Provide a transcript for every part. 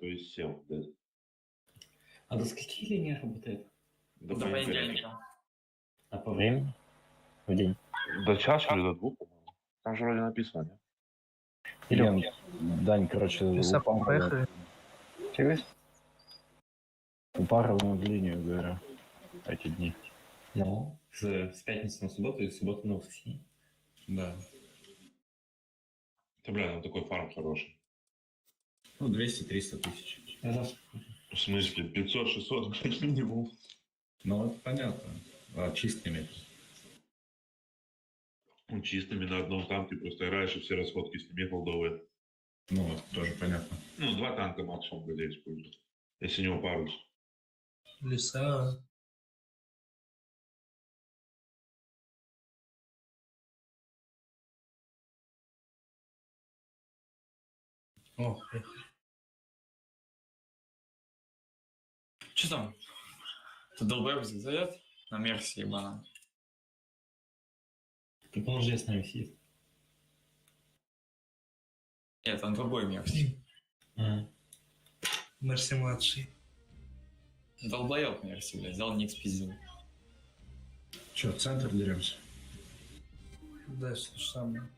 то есть сел. Да. А до скольки линия работает? До До понедельника. А по времени? В день? До часа или до 2, по-моему. Там же вроде написано, нет? Или Дань, короче, Поехали. Чего? Упарываем в линию, говорю, эти дни. Ну, с пятницы на субботу и с субботы на воскресенье. Да. Да, бля, там такой фарм хороший. Ну, 200-300 тысяч. В смысле, 500-600, блядь, минимум. Ну, это понятно. А чистыми? Ну, чистыми на одном танке просто играешь, и все расходки с ними голдовые. Ну, это тоже понятно. Ну, 2 танка максимум, блядь, используют. Если не упарус. Леса. О, поехали. Че там? Ты долбоеб зайдет? На Мерси, ебана. Так он уже с нами сидит. Нет, там другой Мерси. Мерси младший. Долбоеб Мерси, блядь, взял ник спиздил. Че, в центр деремся? Да, все то же самое.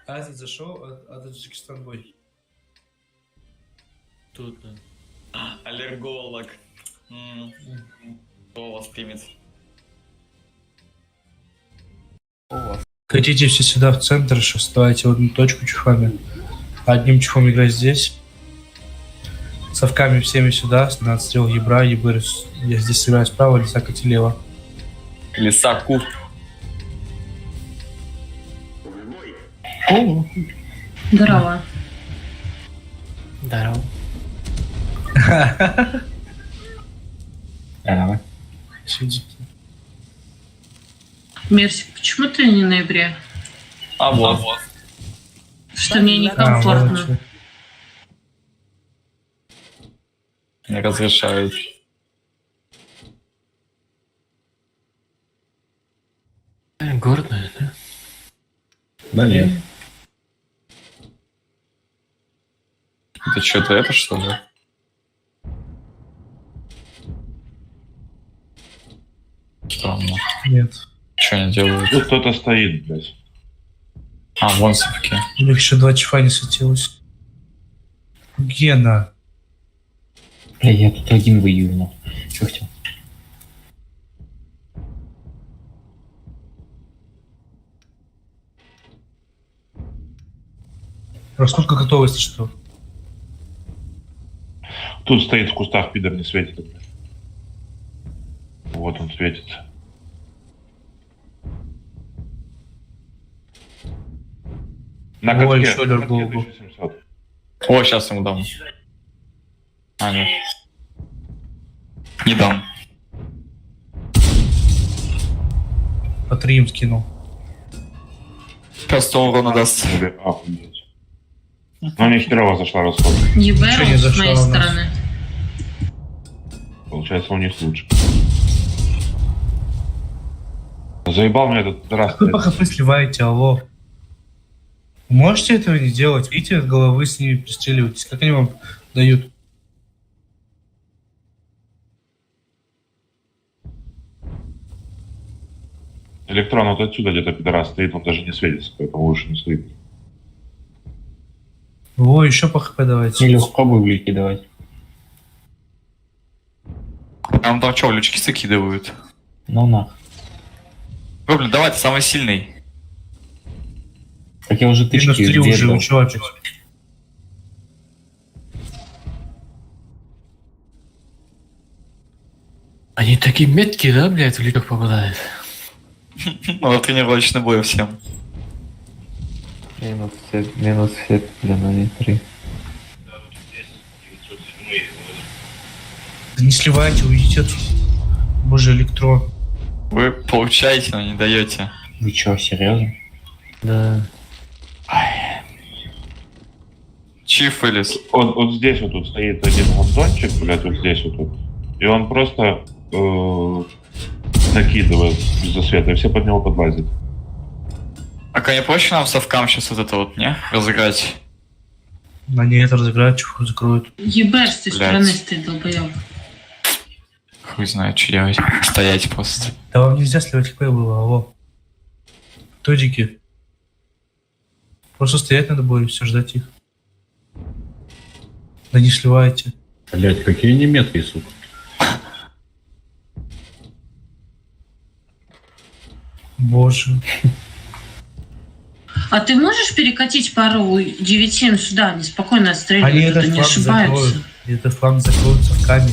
А этот зашел, а Таджикистан бой. Тут, да. Аллерголог. Кто вас примет? Хотите все сюда в центр, что вставайте в одну точку чухами. Одним чухом играть здесь. Совками всеми сюда, на отстрел ебра, ебыр. Я здесь сыграю справа, лиса лево. Лисаку. О, Здорово. Здорово. Здорово. сидите. Мерси, почему ты не в ноябре? А вот. Что мне некомфортно. Не разрешают. Гордая, да? Да нет. Это что-то это что ли? Странно. Нет. Что они делают? Тут кто-то стоит, блядь. А, вон совки. У них еще 2 чифа не светилось. Гена. Я тут один воюю, но. Чё хотел? Раскрутка готова, если что. Тут стоит в кустах, пидор не светит. Блядь. Вот он светится. На Ой, катке. Шолер На был. катке 1700. О, сейчас ему дам. А, нет. Не дам. По 3 им скинул. Сейчас 100 урона даст. Охуеть. Но не херово зашла расход. Не Ничего не Бэрл с зашло моей у нас. стороны. Получается, у них лучше. Заебал меня этот раз. Вы по хп сливаете, алло. Вы можете этого не делать? Видите, от головы с ними пристреливайтесь. Как они вам дают? Электрон вот отсюда где-то пидорас стоит, он даже не светится, поэтому лучше не стоит. О, еще по хп давайте. Или попробуй улики давать. Там что, лючки закидывают? Ну на. Ой, блин, давай, ты самый сильный. Так я уже Минус тычки 3 уже, сделал. вы чё опять? Они такие меткие, да, блядь, в ликах попадают? Ну, тренировочный бой всем. Минус свет для 0,3. Да не сливайте, уйдите отсюда. Боже, электрон. Вы получаете, но не даете. Вы чё, серьезно? Да. Чиф вылез. Вот здесь вот тут стоит один гондончик, блядь, вот здесь вот тут. И он просто накидывает из-за света, и все под него подлазят. А не проще нам совкам сейчас вот это вот, не? Разыграть. Они это разыграют, чуху закроют. ебер с той Блядь. стороны стоит, долбоёб. Хуй знает, что делать. Стоять просто. Да вам нельзя сливать ХП было, алло. Тодики. Просто стоять надо было и все, ждать их. Да не сливайте. Блять, какие они меткие, сука. Боже. А ты можешь перекатить пару 9-7 сюда? Они спокойно Они отстреливают, этот тут не фланг ошибаются. закроют. Этот фланг закроют совками.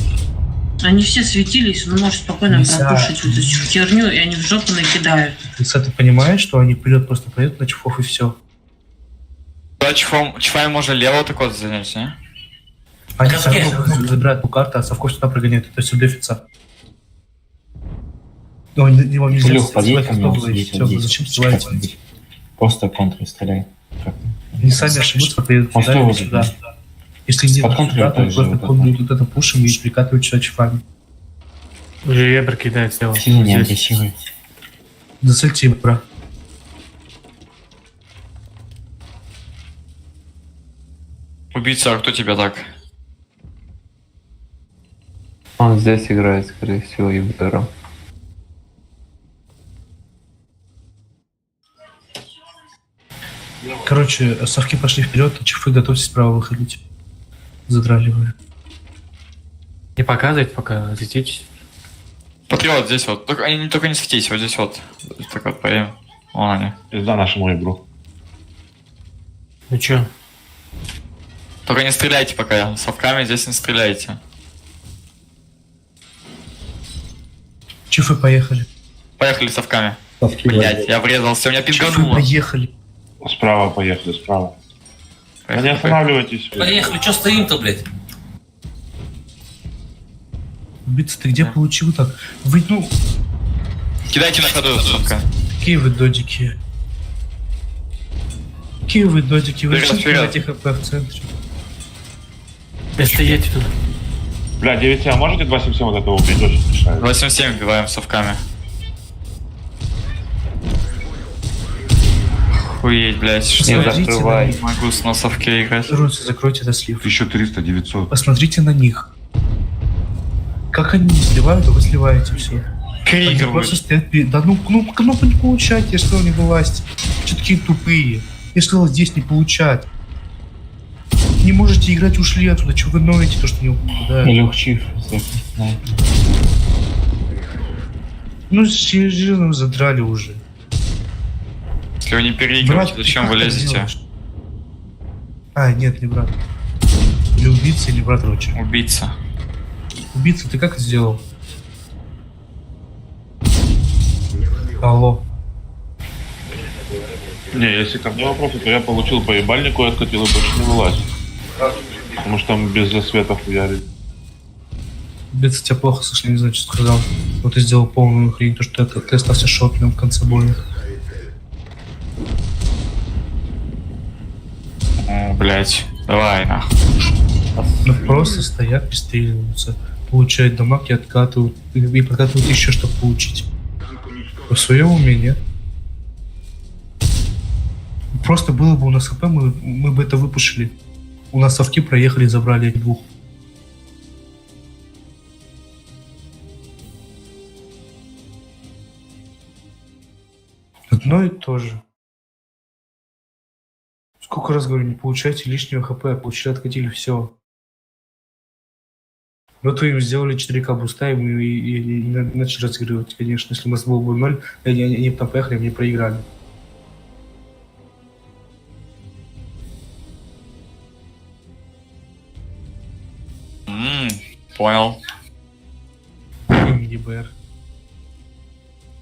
Они все светились, он может спокойно Нельзя. пропушить вот эту херню, и они в жопу накидают. Ты понимаешь, что они придет просто пойдут на чуфов и все. Чфай можно лево так вот занять, не? Они Так, все а равно забирают ту карту, а совков сюда прогоняют. То есть у дефица. Ну, его нельзя Илюх, подъедь сливать, ко мне, автоблейд. сидите Всё, здесь. зачем сливаете? Как-нибудь. Просто контры стреляй. Они сами ошибутся, приедут Он сюда что или вот сюда. это? Если не Под контролем сюда, то также просто вот это. вот это пушим и прикатывают сюда чифами. Уже ебер кидает слева. Сильно не Здесь. агрессивный. Зацельте, бра. Убийца, а кто тебя так? Он здесь играет, скорее всего, Ибером. Короче, совки пошли вперед, а чифы готовьтесь справа выходить. Задраливая. Не показывать, пока летите. Патриот здесь вот. Только не светись, вот здесь вот. Так вот поем. Вон они. Пизда нашему игру. Ну чё? Только не стреляйте пока. Совками здесь не стреляйте. Чифы поехали. Поехали совками. Совки Блять, я врезался, у меня Чифы пингануло. поехали. Справа поехали, справа. Да не останавливайтесь. Поехали, чё стоим-то, блядь? Убийца, ты где получил так? Вы, ну, Кидайте на ходу, совка. какие вы додики? Какие вы додики? Вы Вперед, все вперед. эти ХП в центре. Да стоять тут. Бля, 9 а можете 277 вот этого убить? Очень мешает. 8-7 убиваем совками. Хуеть, блять, что Не я Смотрите закрывай. на них. могу с на совке играть. Закройте этот слив. 1300, 900. Посмотрите на них. Как они не сливают, а вы сливаете все. Они Кригер просто будет. стоят перед... Да ну кнопку не получать, я сказал, не вылазьте. Че такие тупые? Я сказал, здесь не получать. Не можете играть, ушли оттуда. Че вы ноете, то, что не попадают? Илюх Чиф, всех не знаю. Ну, серьезно, вы задрали уже. Если вы не переигрываете, ты зачем как вы так лезете? делаешь? А, нет, не брат. Или убийца, или брат Рочи. Убийца. Убийца, ты как это сделал? Алло. Не, если ко мне вопросы, то я получил по ебальнику и откатил и больше не вылазит. Потому что там без засветов хуярит. Убийца, тебя плохо слышно, не знаю, что сказал. Вот ты сделал полную хрень, то, что ты остался шотным в конце боя. О, блять. Давай, нахуй. Ну просто стоят, пристреливаются, получают дамаг и откатывают, и подкатывают еще, чтобы получить. В своем уме, нет? Просто было бы у нас ХП, мы бы это выпушили. У нас совки проехали и забрали этих двух. Одно и то же. Сколько раз говорю, не получайте лишнего ХП, получили, откатили, все. Вот вы им сделали 4К буста, и мы и начали разыгрывать, конечно. Если у нас было бы 0, они бы там поехали, мне проиграли. Понял. ЕБР.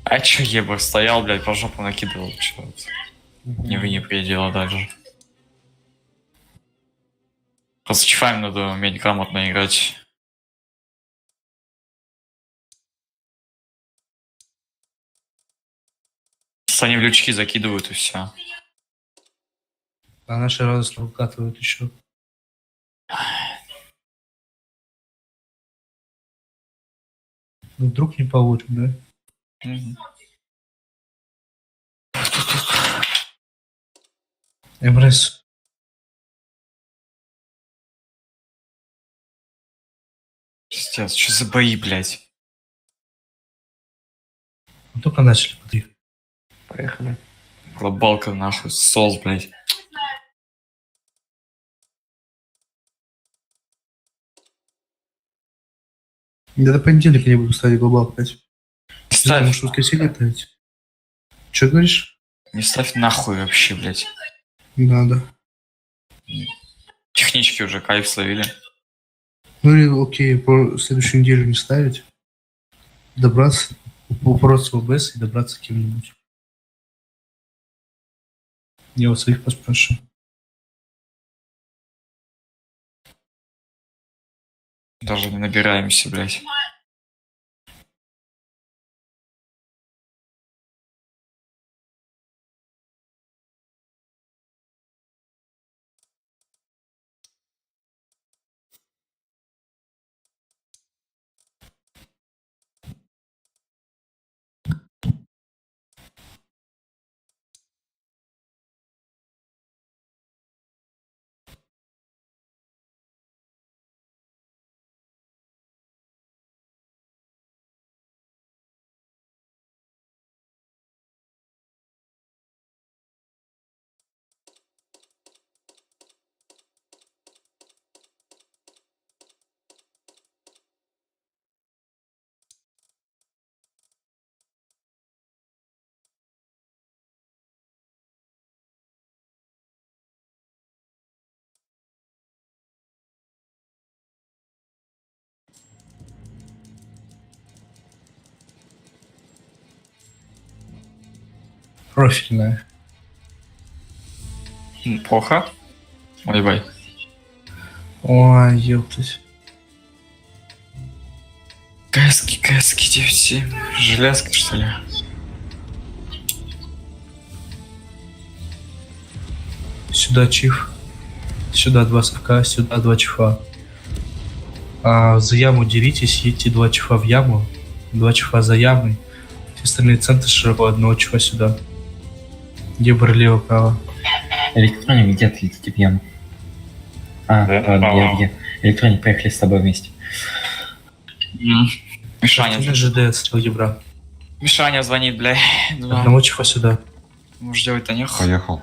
А чё ебр стоял, блядь, по жопу накидывал, чё это? Не предела даже. Просто чифами надо уметь грамотно играть. Они в лючки закидывают и все. А наши радостно выкатывают еще. Ну, вдруг не получим, да? МРС. Пиздец, что за бои, блядь? Ну, только начали, смотри. Поехали. Глобалка нахуй, сос, блядь. Да до понедельника я буду ставить глобал опять. Не Не знаю, ставь, может, в воскресенье ставить. Че говоришь? не ставь нахуй вообще, блядь. Надо. Технички уже кайф словили. Ну или окей, по следующую неделю не ставить. Добраться, упороться в ОБС и добраться к кем-нибудь. Я у своих поспрашиваю. Даже не набираемся, блядь. Профильная. Плохо? Ой, бай. Ой, ёптать. КСки 9-7. Железка, что ли? Сюда чиф. Сюда 2 совка, сюда 2 чифа. А за яму деритесь, едьте 2 чифа в яму, 2 чифа за ямой. Все остальные центры широко, 1 чифа сюда. Гебр лево-право. Электроник, где ты летите в яму? А, Да, ладно, по-моему. где? Электроник, поехали с тобой вместе. Мишаня. ЖД отстрел гебра. Мишаня звонит, бля. 1 чифа сюда. Может делать-то нех? Поехал.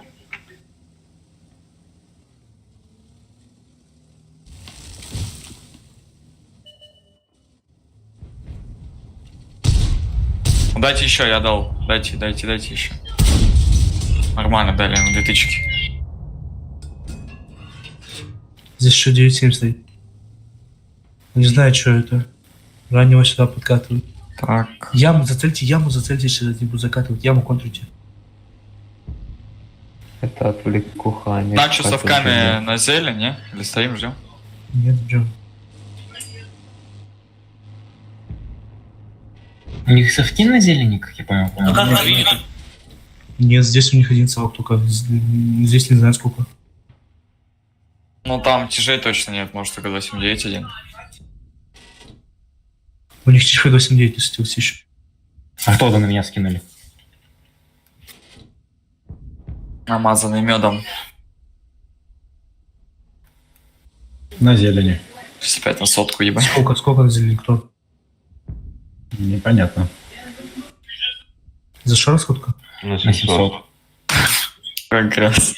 Дайте еще, я дал. Дайте еще. Нормально дали, 2000. Здесь еще 9-7 стоит. Не знаю, что это. Раннего сюда подкатывают. Так. Яму зацельте, сейчас не буду закатывать. Яму контрите. Это отвлекуха, а не... Так, что спать совками уже. на зеле, не? Или стоим, ждем? Нет, ждем. У них совки на зелени, как я понял, по-моему. Нет, здесь у них один совок только. Здесь не знаю сколько. Ну там тяжей точно нет, может только 8-9 один. У них чифы 8-9 не стилс еще. А кто на меня скинули? Намазанный медом. На зелени. 65 на сотку, ебать. Сколько на зелени кто? Непонятно. За что расходка? На На 700. 700. Как раз.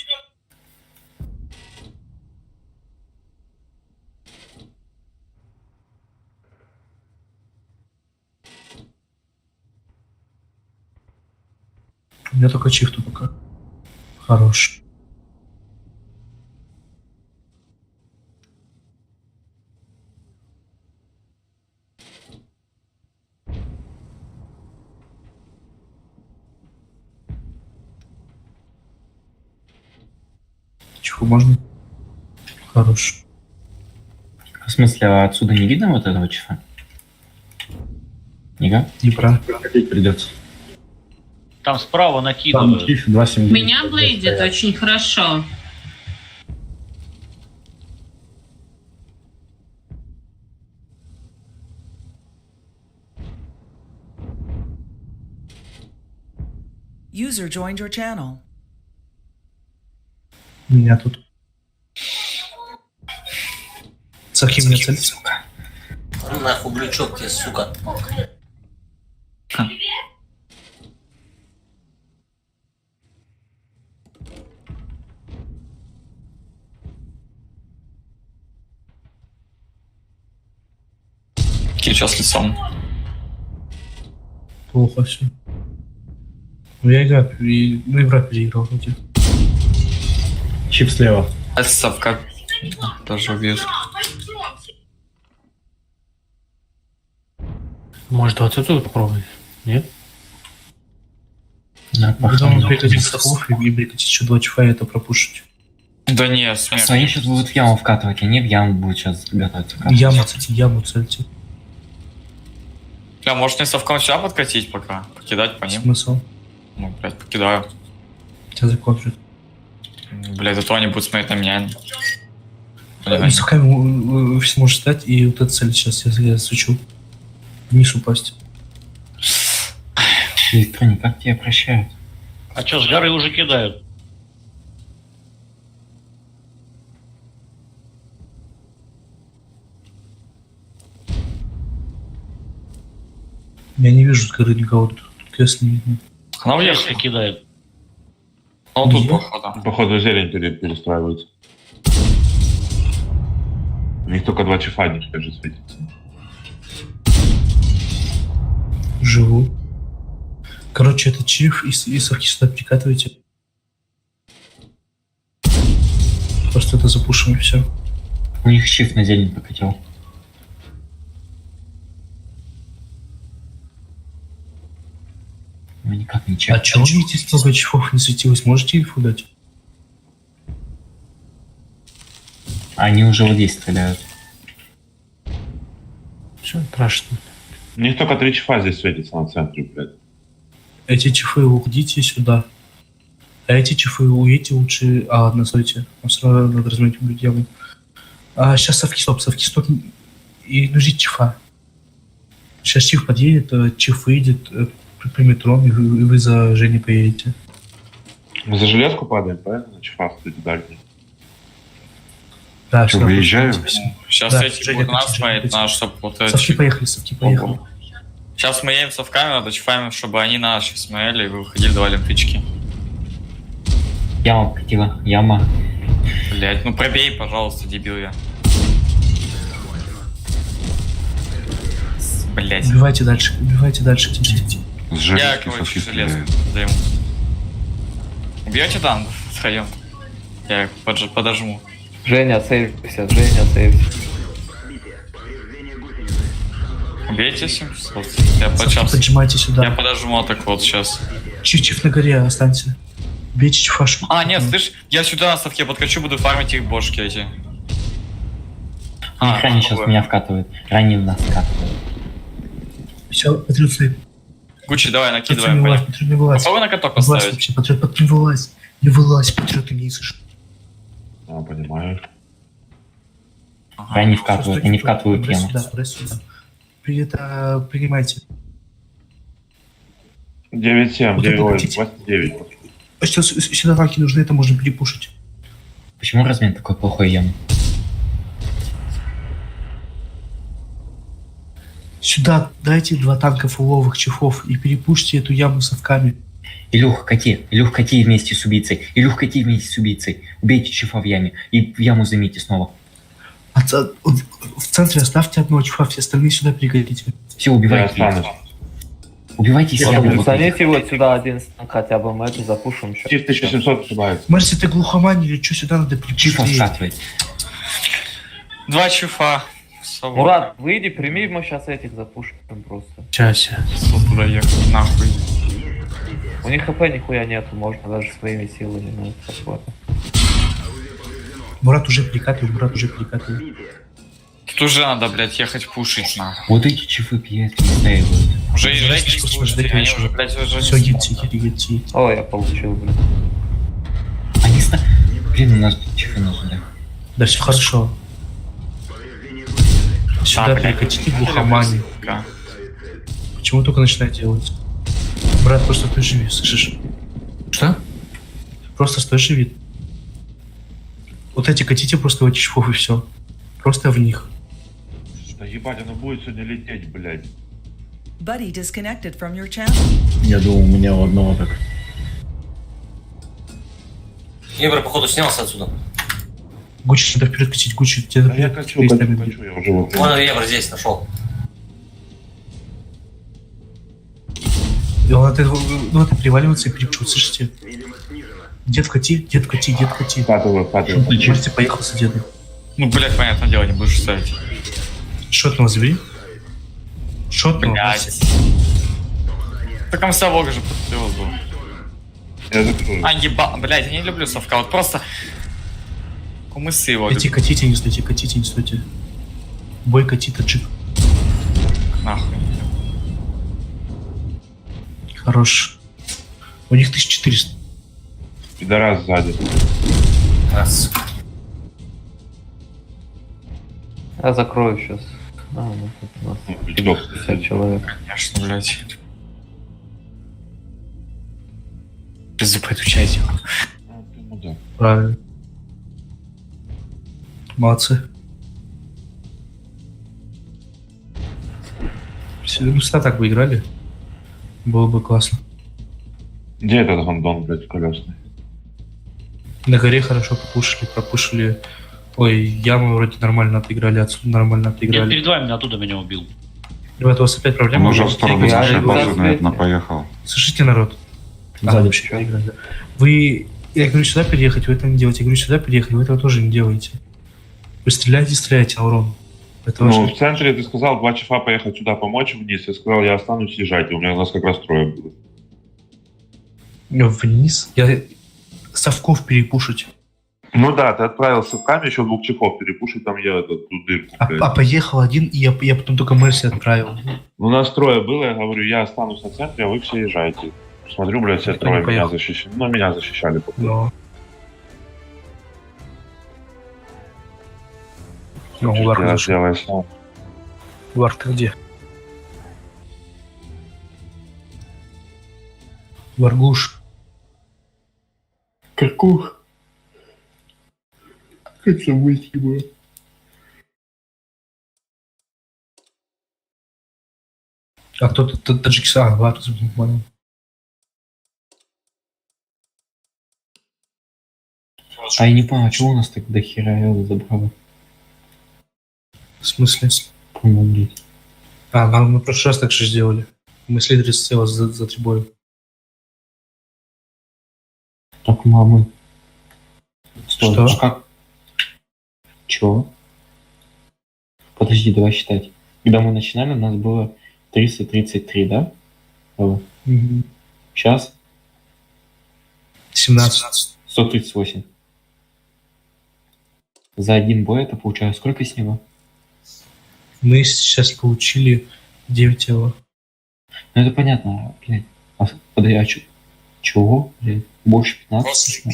У меня только чиф тут пока. Хорош. Чего можно? Хорош. В смысле, а отсюда не видно вот этого чифа? Нига? Не прав. Проходить придется. Там справа Там накидывают. чиф 2,7. У меня блейдит очень хорошо. User joined your channel. Меня тут. Сахим не цель. Нахуй глючок тебе, сука. Сейчас лицом. Плохо все. Ну я игра переиграл вроде. Чип слева. Это совка. Тоже убьет. Может, вот эту попробовать? Нет? Да, Потом прекратить совков и прекратить еще 2 чифа и это пропушить. Да не, смерть. Они сейчас будут в яму вкатывать, они в яму будут сейчас готовиться вкатывать. Яму цельте. Бля, может не совком сюда подкатить пока? Покидать по ним? Смысл? Ну, блядь, покидаю. Тебя закончит. Блядь, зато они будут смотреть на меня. С совками вы все можете стать и вот эту цель сейчас я свечу. Вниз упасть. Электроник, как тебя прощают? А чё, с горы уже кидают? Я не вижу с горы никого, тут крест не видно. Она Если уехала. кидают. Ну, тут Где? походу. Походу зелень перестраивается. У них только 2 чифа не даже светится. Живу. Короче, это чиф и совки сюда прикатывайте. Просто это запушим и все. У них чиф на зелень покатил. Ну, никак не А чек. чего видите, столько чифов не светилось? Можете инфу дать? Они уже вот здесь стреляют. Все страшно. У них только 3 чифа здесь светится на центре, блядь. Эти чифы уходите сюда. А эти чифы уедете лучше... А, ладно, стойте. Вам все равно надо разметь яму. А сейчас совки стоп. И нужите чифа. Сейчас чиф подъедет, чиф выйдет, примет трон, и вы за Женей поедете. Мы за железку падаем, правильно? На чифа стоит дальний. Да, Что, сюда выезжаю? просто- Сейчас Да, эти Женя, будут нас хотите, смотреть, хотите. надо, чтобы вот Совки эти... поехали. Сейчас мы едем совками, надо чифами, чтобы они нас сейчас смотрели и выходили, давали им тычки. Яма покатила, яма. Блять, ну пробей, пожалуйста, дебил я. Блять. Убивайте дальше. Тихо. С Я, железки короче, совки железку стреляют. займу. Убьете там втроем? Я их подожму. Женя, сейвься, сейвься. Убейте 700. Я сейчас... Поджимайте Я сюда. подожму так вот сейчас. Чиф на горе останься. Бейте чифашу. А, нет, слышь, я сюда на совке подкачу, буду фармить их бошки эти. У них ранее сейчас меня вкатывают. Ранее нас вкатывают. Все, Патрик, ты. Гуччи, давай, накидываем. Не вылазь, понятно. Патрик, не вылазь. Попробуй на каток Не вылазь поставить. вообще, Патрик, не вылазь. Не вылазь, Патрик, ты не слышишь. А, понимаю. Ага. Ранее вкатывают, они вкатывают Брось яму. сюда. Принимайте. 9-7, Вот 9, это ой, хотите? 8-9. Сейчас сюда танки нужны, это можно перепушить. Почему размен такой плохой ямы? Сюда дайте 2 танка фуловых чифов и перепушьте эту яму совками. Илюх, кати вместе с убийцей. Убейте чифа в яме и в яму займите снова. В центре оставьте одного чифа, все остальные сюда пригодите. Все, Я убивайте. останусь. Убивайте из ямы. Установите вот сюда один хотя бы, мы это запушим еще. Чиф 1700 ошибается. Марси, ты глухомань или что сюда надо Чифа прикрепить? вкатывает. 2 чифа. Мурат, выйди, прими, мы сейчас этих запушим просто. Сейчас. Туда ехать, нахуй. У них хп нихуя нету, можно даже своими силами, ну это такое. Мурат уже прикатывает. Тут уже надо, блядь, ехать пушить, нахуй. Вот эти чифы пьют и стаивают. Уже езжайте, Просто слушайте, ждите они еще. уже, блядь, уже Все, не едьте. О, я получил, блин. Они Блин, у нас тут чифы нужны. Да, все хорошо. Сюда блядь, прикатите глухомани. Да. Почему только начинает делать? Брат, просто стой живи, слышишь? Что? Просто стой живи. Вот эти катите просто в эти швов и все. Просто в них. Стоим. ебать, оно будет сегодня лететь, блядь. Buddy disconnected from your channel. Я думал, у меня у одного так. Евро, походу, снялся отсюда. Гуччи надо вперед катить, Гуччи, тебе Да я качу, я уже вот. Вон Евро здесь нашел. Ну, ты приваливаться и перепчут, слышите? Дед кати, дед кати, дед кати. Вкатываю. Можете поехал с дедом. Ну, блядь, понятное дело, не будешь ставить. Шотного забери. Шотного. Блядь. Так там совок же подпил был. Я закрою. А, еба, блядь, я не люблю совка, вот просто... Кумысы его. Катите, не стойте, катите, не стойте. Бой кати, таджик. Нахуй. Хорош. У них 1400. Пидорас сзади. Раз. Я закрою сейчас. Ну тут у нас Кидок. 50 человек. Конечно, блядь. Пизду подучать его. Ну да. Правильно. Молодцы. Все, ну, всегда так бы играли. Было бы классно. Где этот гондон, блядь, колесный? На горе хорошо пропушили. Ой, ямы вроде нормально отыграли, отсюда нормально Я отыграли. перед вами оттуда меня убил. Ребята, у вас опять проблема? Он уже в сторону Я нашей же базы, раз наверное, видел. поехал. Слышите, народ? Сзади вообще не играли. Вы... Я говорю сюда переехать, вы это не делаете. Я говорю сюда переехать, вы этого тоже не делаете. Вы стреляете, а урон. Это Ну, важно. в центре ты сказал 2 часа поехать сюда помочь вниз. Я сказал, я останусь, езжайте. У нас как раз трое было. Вниз? Я... Совков перепушить. Ну да, ты отправил совками еще 2 чехов перепушить, там я эту дырку, блядь. А поехал один, и я потом только Мерси отправил. У нас трое было, я говорю, я останусь на центре, а вы все езжайте. Смотрю, блядь, все Никто трое не меня поехал. защищали. Ну, меня защищали. походу. Но... Ну, Чуть Варк я зашел. сделаю сам. Варк, ты где? Варгуш. Какух. Как забыть его? А кто тут Таджикистан? Варк, понял. А я не понял, а чего у нас так до хера его забрало? В смысле? Помогли. А, мы в прошлый раз так же сделали. Мы следили сцела за трибой. Так, мамы. Стой, Что? а как? Чё? Подожди, давай считать. Когда мы начинали, у нас было 333, да? Было. Сейчас 17. 138. За один бой это получается сколько с него? Мы сейчас получили 9 его. Ну это понятно, блядь. А, подожди, а чего, блядь? Больше 15?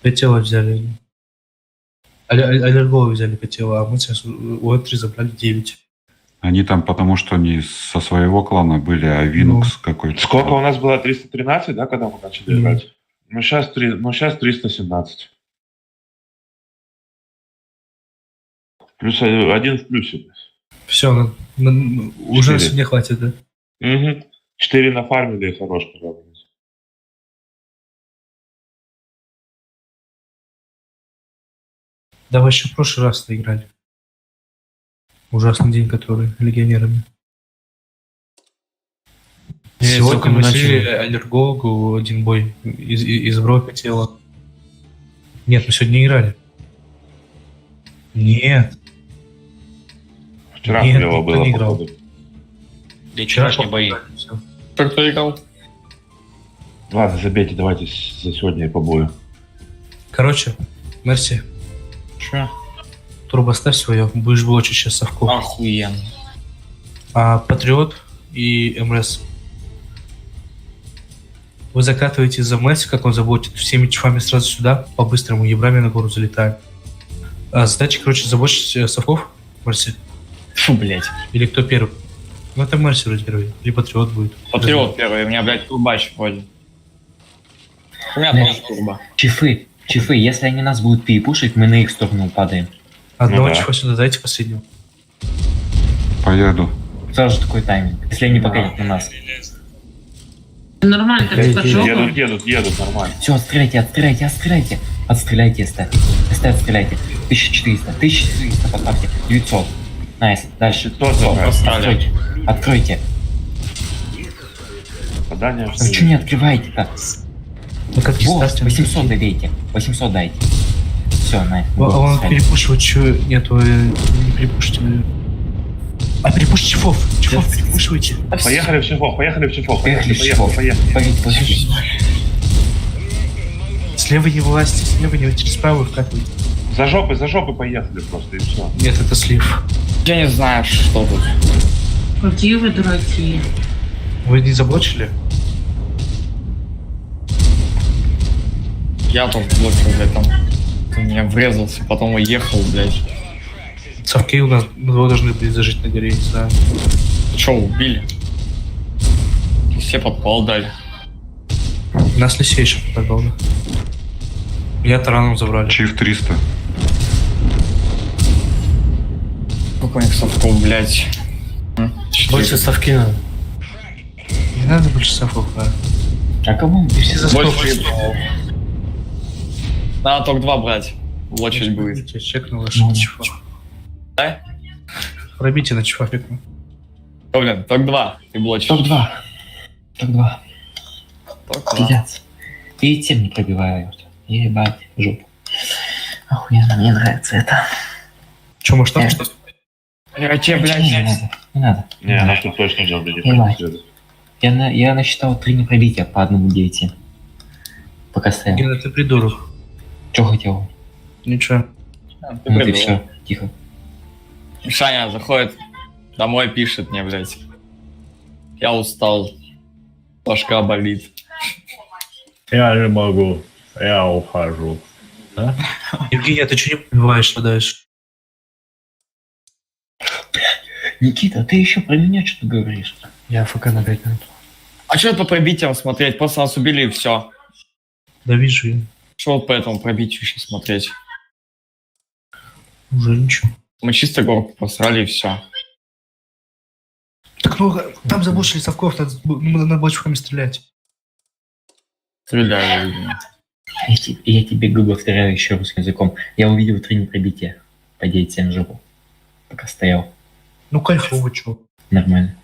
Котела взяли. Аллергова взяли котела, а мы сейчас у Э3 забрали 9. Они там потому что не со своего клана были, а Винукс какой-то. Сколько у нас было? 313, да, когда мы начали играть? Ну, сейчас 317. Плюс один в плюсе. Все, уже на 4. сегодня хватит, да? Угу. 4 нафармили и хорош, пожалуйста. Да, вы еще в прошлый раз играли. Ужасный день, который легионерами. Сегодня мы начали Аллергогу один бой из Брока тела. Нет, мы сегодня не играли. Нет. Вчера Нет, клево никто было, не играл. походу. Вчерашние бои. Всё. Кто играл? Ладно, забейте, давайте за сегодня и побою. Короче, Мерси, Че? турбо ставь свое, будешь блочить сейчас совков. Охуенно. А Патриот и МРС. Вы закатываете за Мерси, как он заботит, всеми чифами сразу сюда, по-быстрому, ебрами на гору залетаем. А задача, короче, забочить совков, Мерси. Фу, блядь. Или кто первый? Ну это Мерси вроде первый. Или Патриот будет. Патриот первый, у меня, блядь, турбач вроде. У меня Да. тоже турба. Чифы, если они нас будут перепушить, мы на их сторону падаем. Одного Ну да. чего сюда дайте последнего. Поеду. Сразу же такой тайминг. Если они покатят на нас. Нормально, так с поджогом. Едут, нормально. Все, отстреляйте. Отстреляйте, СТ. СТ отстреляйте. 1400 поставьте. 900. Найс. Дальше. 500 забрать. Откройте. Попадание. Вы что не открываете-то? Ну как не Вот, ставьте. 800 добейте. 800 дайте. Все, найс. Он перепушивает, что нету, не перепушите. А перепушите чифов перепушивайте. Поехали в чифов. Поехали в чифов. Поехали. Слева не вылазьте, через правую вкатывайте. За жопы поехали просто и все. Нет, это слив. Я не знаю, что тут. Какие вы дураки. Вы не заблочили? Я тут блокил, блядь, там. Ты меня врезался, потом уехал, блядь. Совки у нас мы должны были зажить на горе, не знаю. Че, убили? Все подпал дали. Нас лисейший подал, да? Меня тараном забрали. Чиф 300. Сколько у них совков, блядь? Больше ставки надо. Не надо больше совков, да. А кому? Все за совков. Больше. Надо только 2 брать. Лочить будет. Я чекнул ваши чифа. Да? Пробейте на чифа фикну. О, блин, только 2 и блочишь. Топ-2. Только 2. Пиздец. И тем не пробивают. Ебать, жопу. Охуенно, мне нравится это. Че, может там Э. что? Я тебе, Не блядь, надо. Не, нас тут точно делали. Ебать. Я насчитал 3 непробития по одному 9. Пока стоял. Гена, ты придурок. Что хотел? Ничего. ты Ну ты придурок. все, тихо. Шаня заходит домой, пишет мне, блядь. Я устал. Башка болит. Я не могу. Я ухожу. Евгения, ты что не понимаешь, что дальше? Никита, ты еще про меня что-то говоришь? Я ФК на 5 минут. А что по пробитиям смотреть? Просто нас убили и все. Да вижу я. Что вот по этому пробитию сейчас смотреть? Уже ничего. Мы чисто горку посрали и все. Так ну, там заблочили совков, надо бочками стрелять. Стреляю, видимо. Я тебе грубо повторяю еще русским языком. Я увидел 3 непробития. По 9-7 жопу. Пока стоял. Ну кайфово, чё. Нормально.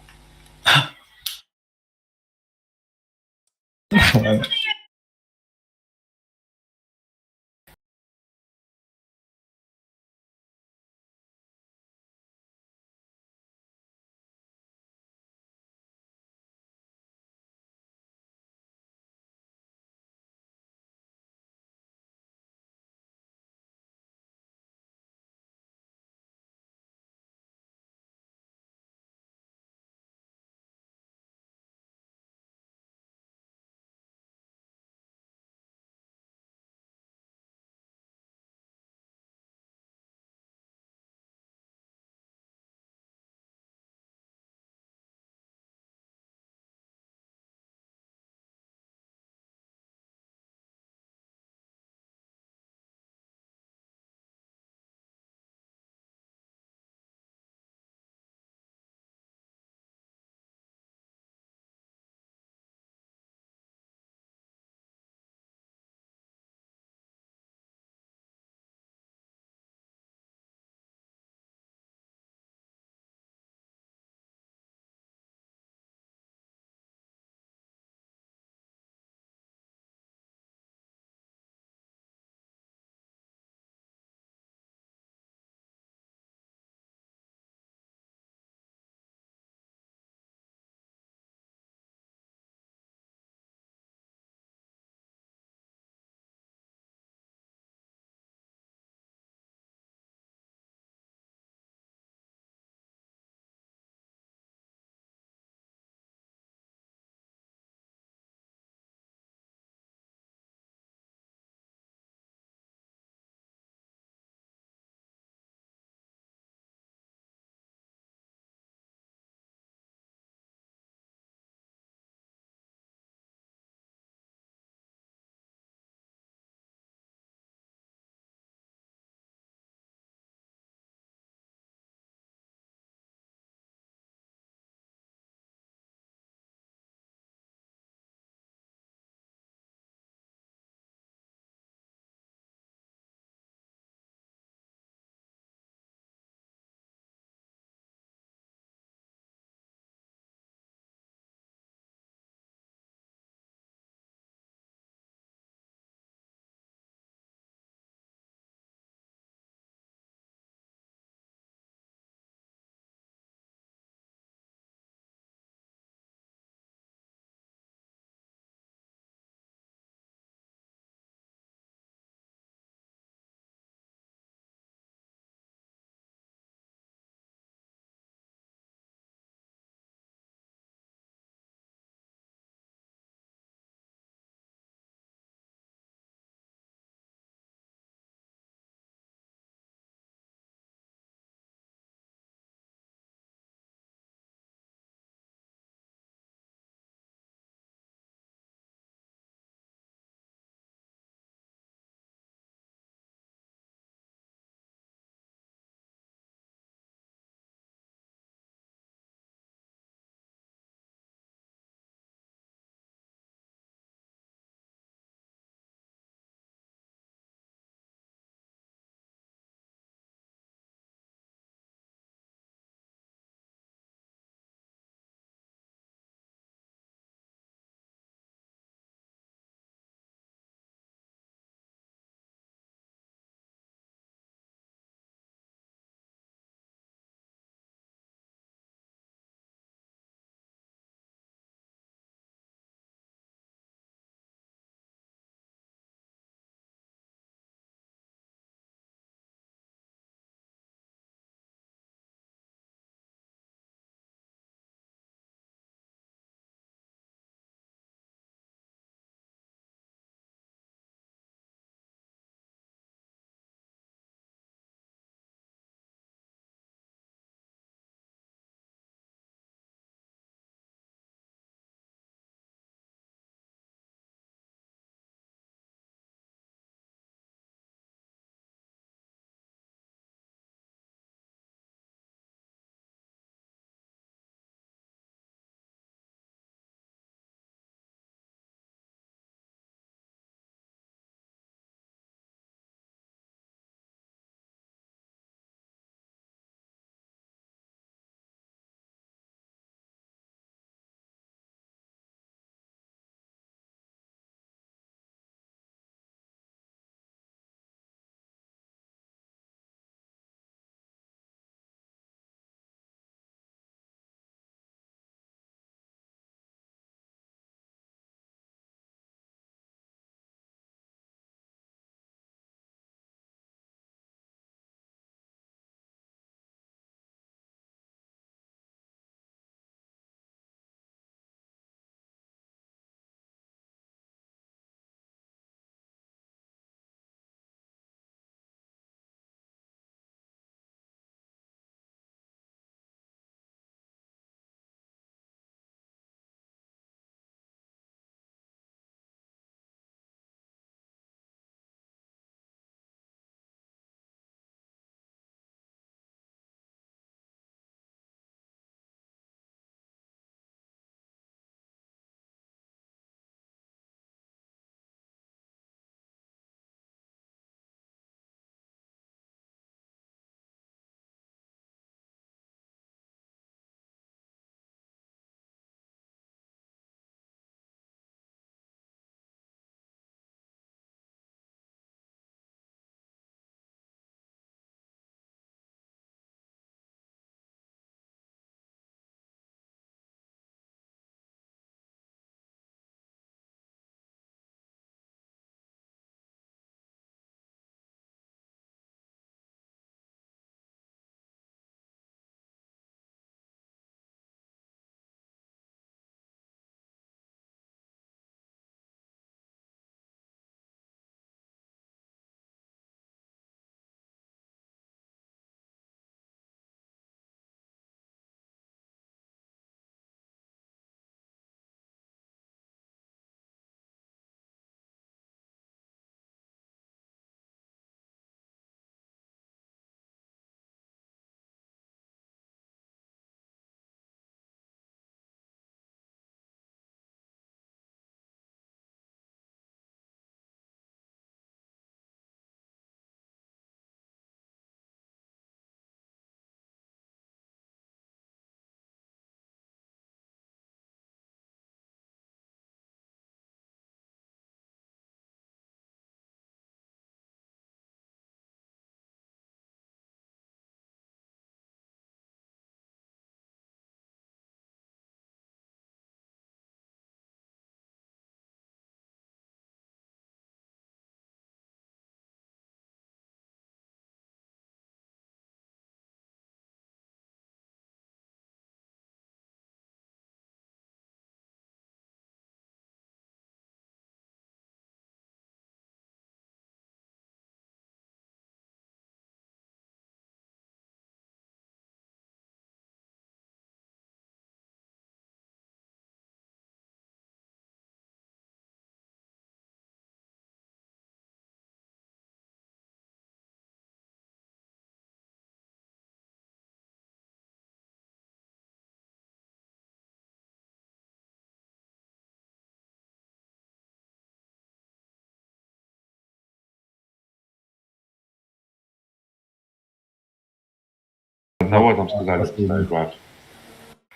Одного там сказали убрать.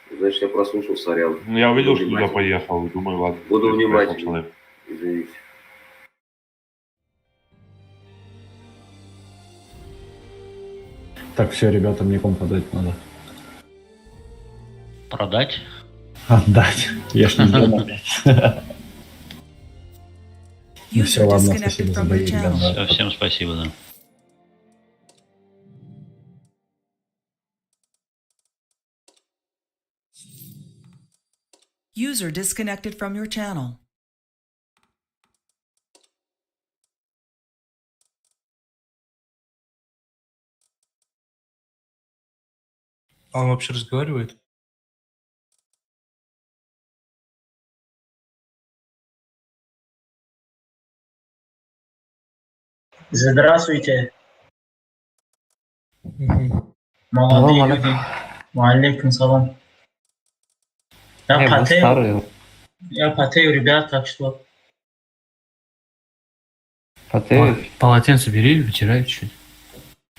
Значит, я прослушал, сорян. Ну, я увидел, что туда Внимательно. поехал, и думаю, ладно. Буду поехал внимательный. человек. Извините. Так, все, ребята, мне комп отдать надо. Продать? Отдать. Я ж не дома. Ну User все, ладно, disconnected спасибо за from your бои, channel. ребята. Всем спасибо, да. User disconnected from your channel. А он вообще разговаривает? Здравствуйте, Мгм. молодые Салам люди. Алейкум салам. Не, мы потею, старые. я потею, ребят, так что Потеешь? Полотенце бери, вытирай чуть.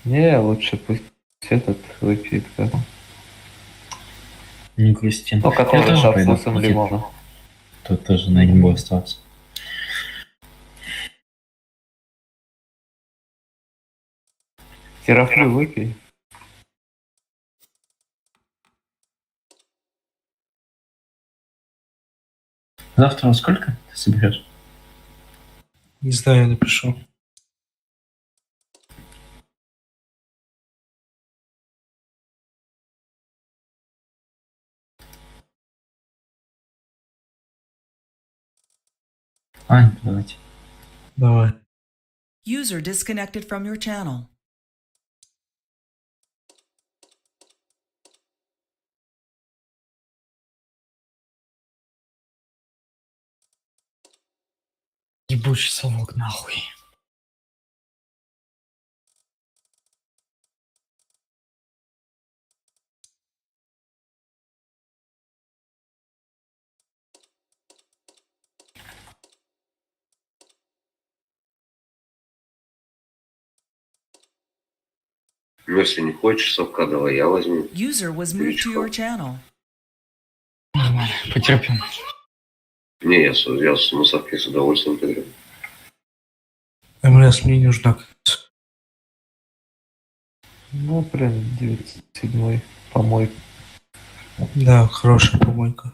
Не, лучше пусть этот выпьет. Как. Не грусти. Ну, который тоже со пойду вкусом потеть. лимона. Тут тоже на небо остался. Терафлю выпей. Завтра во сколько ты соберешь? Не знаю, я напишу. Ань, давайте. Давай. User disconnected from your channel. Ебучий совок, нахуй. Ну, если не хочешь совка, давай я возьму. User was moved to your channel. Нормально, потерпим. Не, я на совке с удовольствием поиграю. МРС мне не нужна. Ну, блин, 97-й помойка. Да, хорошая помойка.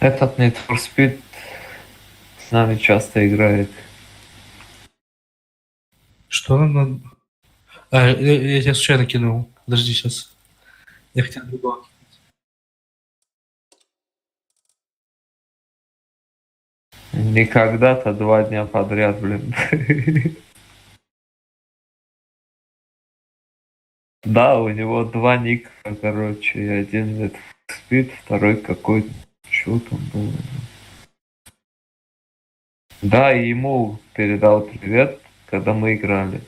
Этот Need for Speed с нами часто играет. Что нам надо? А, я тебя случайно кинул. Подожди сейчас. Я хотел другого. Никогда-то 2 дня подряд, блин. Да, у него 2 ника, короче, и один Need for Speed, второй какой-то, что там было. Да, и ему передал привет, когда мы играли.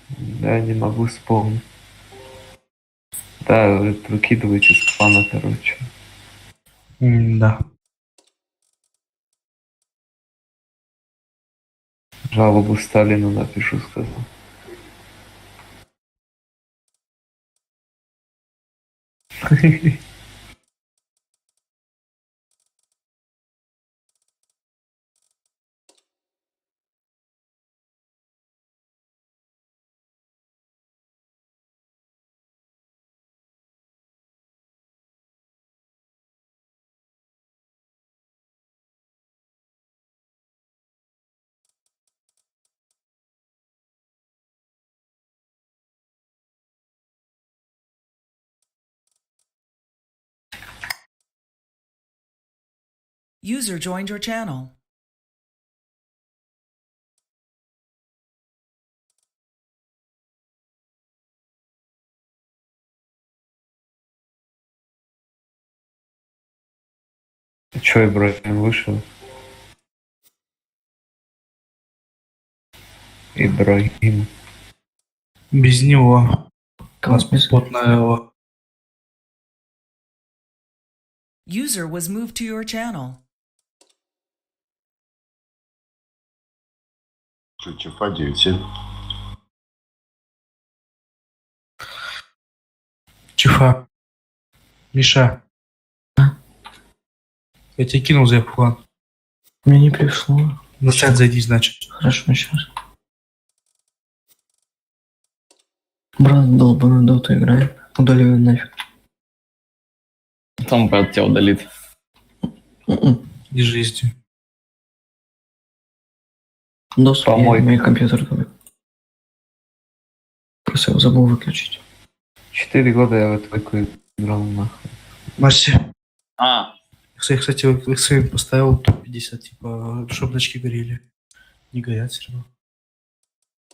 Да, не могу вспомнить. Да, выкидывайте с плана, короче. Да. Жалобу Сталину напишу, сказал. User joined your channel. Чё, Ибрагим вышел? Ибрагим. Без него. Класс плотная его. User was moved to your channel. Чифа 9-7. Чифа. Миша. Я тебе кинул за план. Мне не пришло. На сайт зайди, значит. Хорошо, сейчас. Брат долбаный доту играет. Удали его нафиг. Там, брат, тебя удалит. Не жизнью. Дос, Помойка. мой компьютер только. Просто его забыл выключить. 4 года я в эту игру играл, нахуй. Марси. А, Я, кстати, в Excel поставил топ-50, типа, чтобы очки горели. Не горят все равно.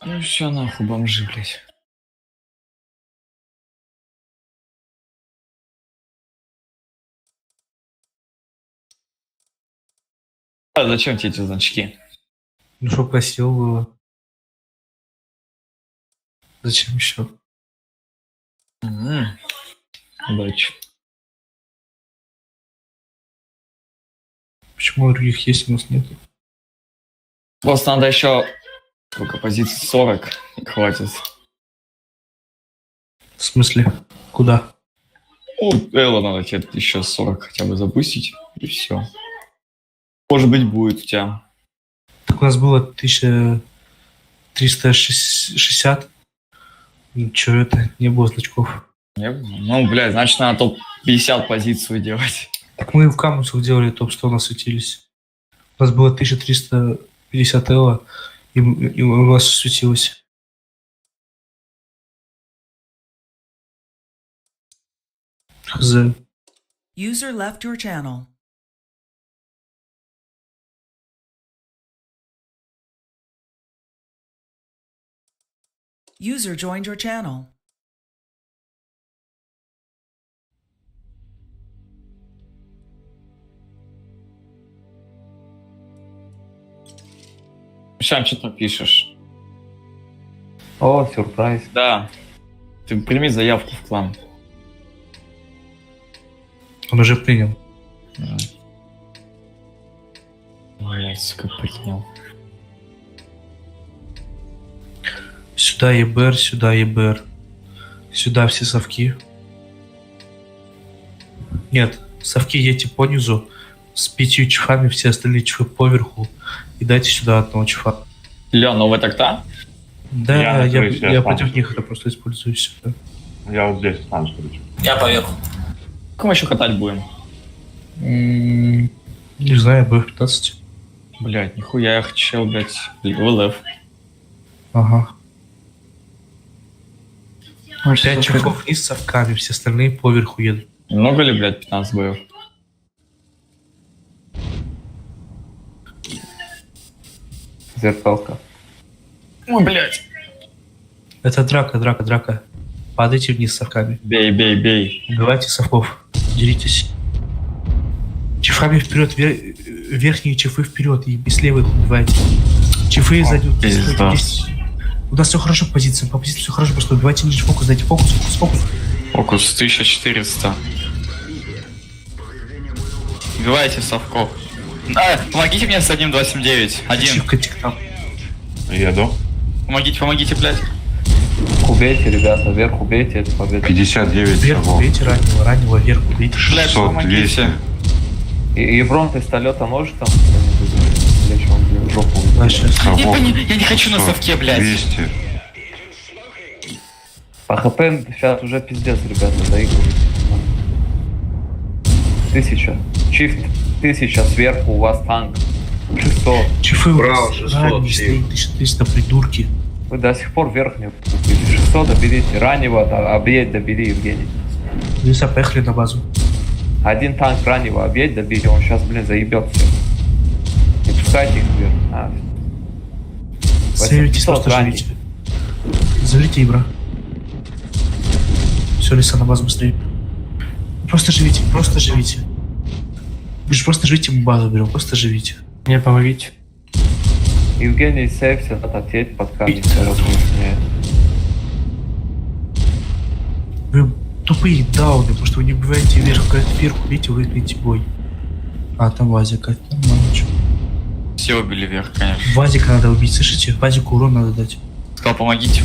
ну все нахуй, бомжи, блядь. А зачем тебе эти значки? Ну, чтоб красиво было. Зачем еще? Удачи. Почему у других есть, у нас нет? Просто надо еще сколько позиций 40 и хватит. В смысле? Куда? Ну, Элла надо тебе еще 40 хотя бы запустить, и все. Может быть, будет у тебя. Так у нас было 1360. Ничего, это не было значков. Не было? Ну, блядь, значит, надо топ-50 позицию делать. Так мы и в камусах делали топ-100, насветились. У нас было 1350 элла, и у нас светилось. Хз. User left your channel. User joined your channel. Шам, что там пишешь? О, сюрприз. Да. Ты прими заявку в клан. Он уже принял. Блять, сука, принял. Сюда ЕБР, сюда ЕБР. Сюда все совки. Нет, совки едьте по низу с 5 чифами, все остальные чифы поверху. И дайте сюда одного чифа. Лё, новая так-то? Да, Я я против них это просто использую сюда. Я вот здесь останусь, короче. Я поверху. Как мы еще катать будем? Не знаю, БФ-15. Блять, нихуя я хотел, блять, ВЛФ. Ага. Может, 5 это чифов вниз с совками, все остальные поверху едут. Много ли, блять, 15 боев? Зеркалка. Ой, блять. Это драка. Падайте вниз с совками. Бей, бей, бей. Убивайте совков. Деритесь. Чифами вперед, верхние чифы вперед, и без левых убивайте. Чифы сзади. пизда. У нас все хорошо по позициям все хорошо, просто убивайте ниже фокус, дайте фокус. Фокус 1400. Убивайте совков. Помогите мне с 1279. Один. Чифка тик-там. Еду. Помогите, блядь. Убейте, ребята, вверх убейте, это победа. 59 Вверх шагов. убейте раннего, вверх убейте. Блядь, 600, помогите. 200. И Еврон пистолета может там что-нибудь? Или что он, блин, жопу Дальше. Шагов. Я не хочу на 100, совке, блядь. 200. По ХП сейчас уже пиздец, ребята, доигрывают. 1000. Чифт 1000 сверху, у вас танк. 600. Чифы ранние стоит 1300, придурки. Вы до сих пор верхнюю купили. 600 доберите. Раннего объедь добери, Евгений. Лиса, поехали на базу. Один танк раннего объедь, добить, он сейчас, блин, заебется. Не пускайте их вверх. Сейвитесь, 800 просто ранний. живите. Залети, бра. Все, леса на вас быстрее. Просто живите, просто живите. Вы же просто живите, мы базу берем, просто живите. Мне помогите. Евгений, сейвся, надо отъедь под камень, все размышляет. Вы тупые дауны, потому что вы не убиваете вверх, видите, вы выиграете бой. А, там Вазика, нормально, чё. Все убили вверх, конечно. Вазика надо убить, слышите? Вазику урон надо дать. Сказал, помогите.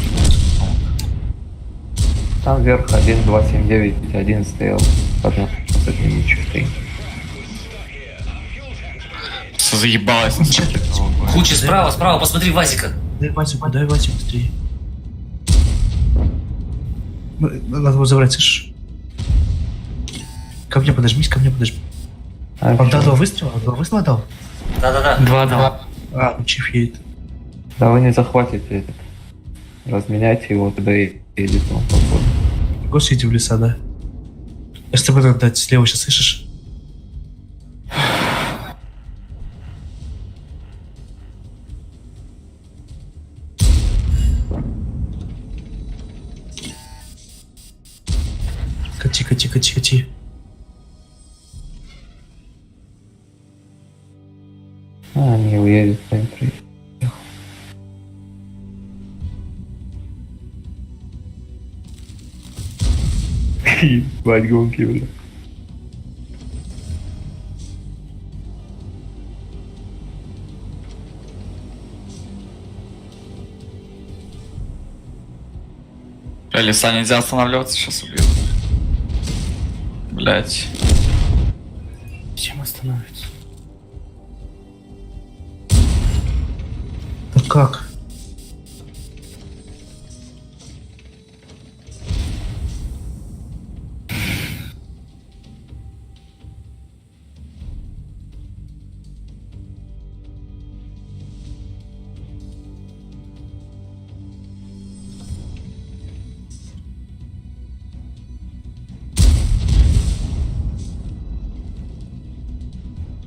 Там вверх 1, 2, 7, 9, 1 стоял. Потом с этими черты. Заебалась. Хучи, справа, посмотри Вазика. Дай Вазику быстрее. Надо его забрать, слышишь? Ко мне подожмись, Он дал два выстрела дал? Да-да-да. 2-2. А, ну чиф едет. Да вы не захватите этот. Разменяйте его, тогда и едет он походу. Гость, иди в леса, да? Я с тобой надо дать слева сейчас, слышишь? Кати. Не уедет, не приедет. Ебать гонки, бля. Леса нельзя останавливаться, сейчас убьют. Блять. Чем остановится? Да как?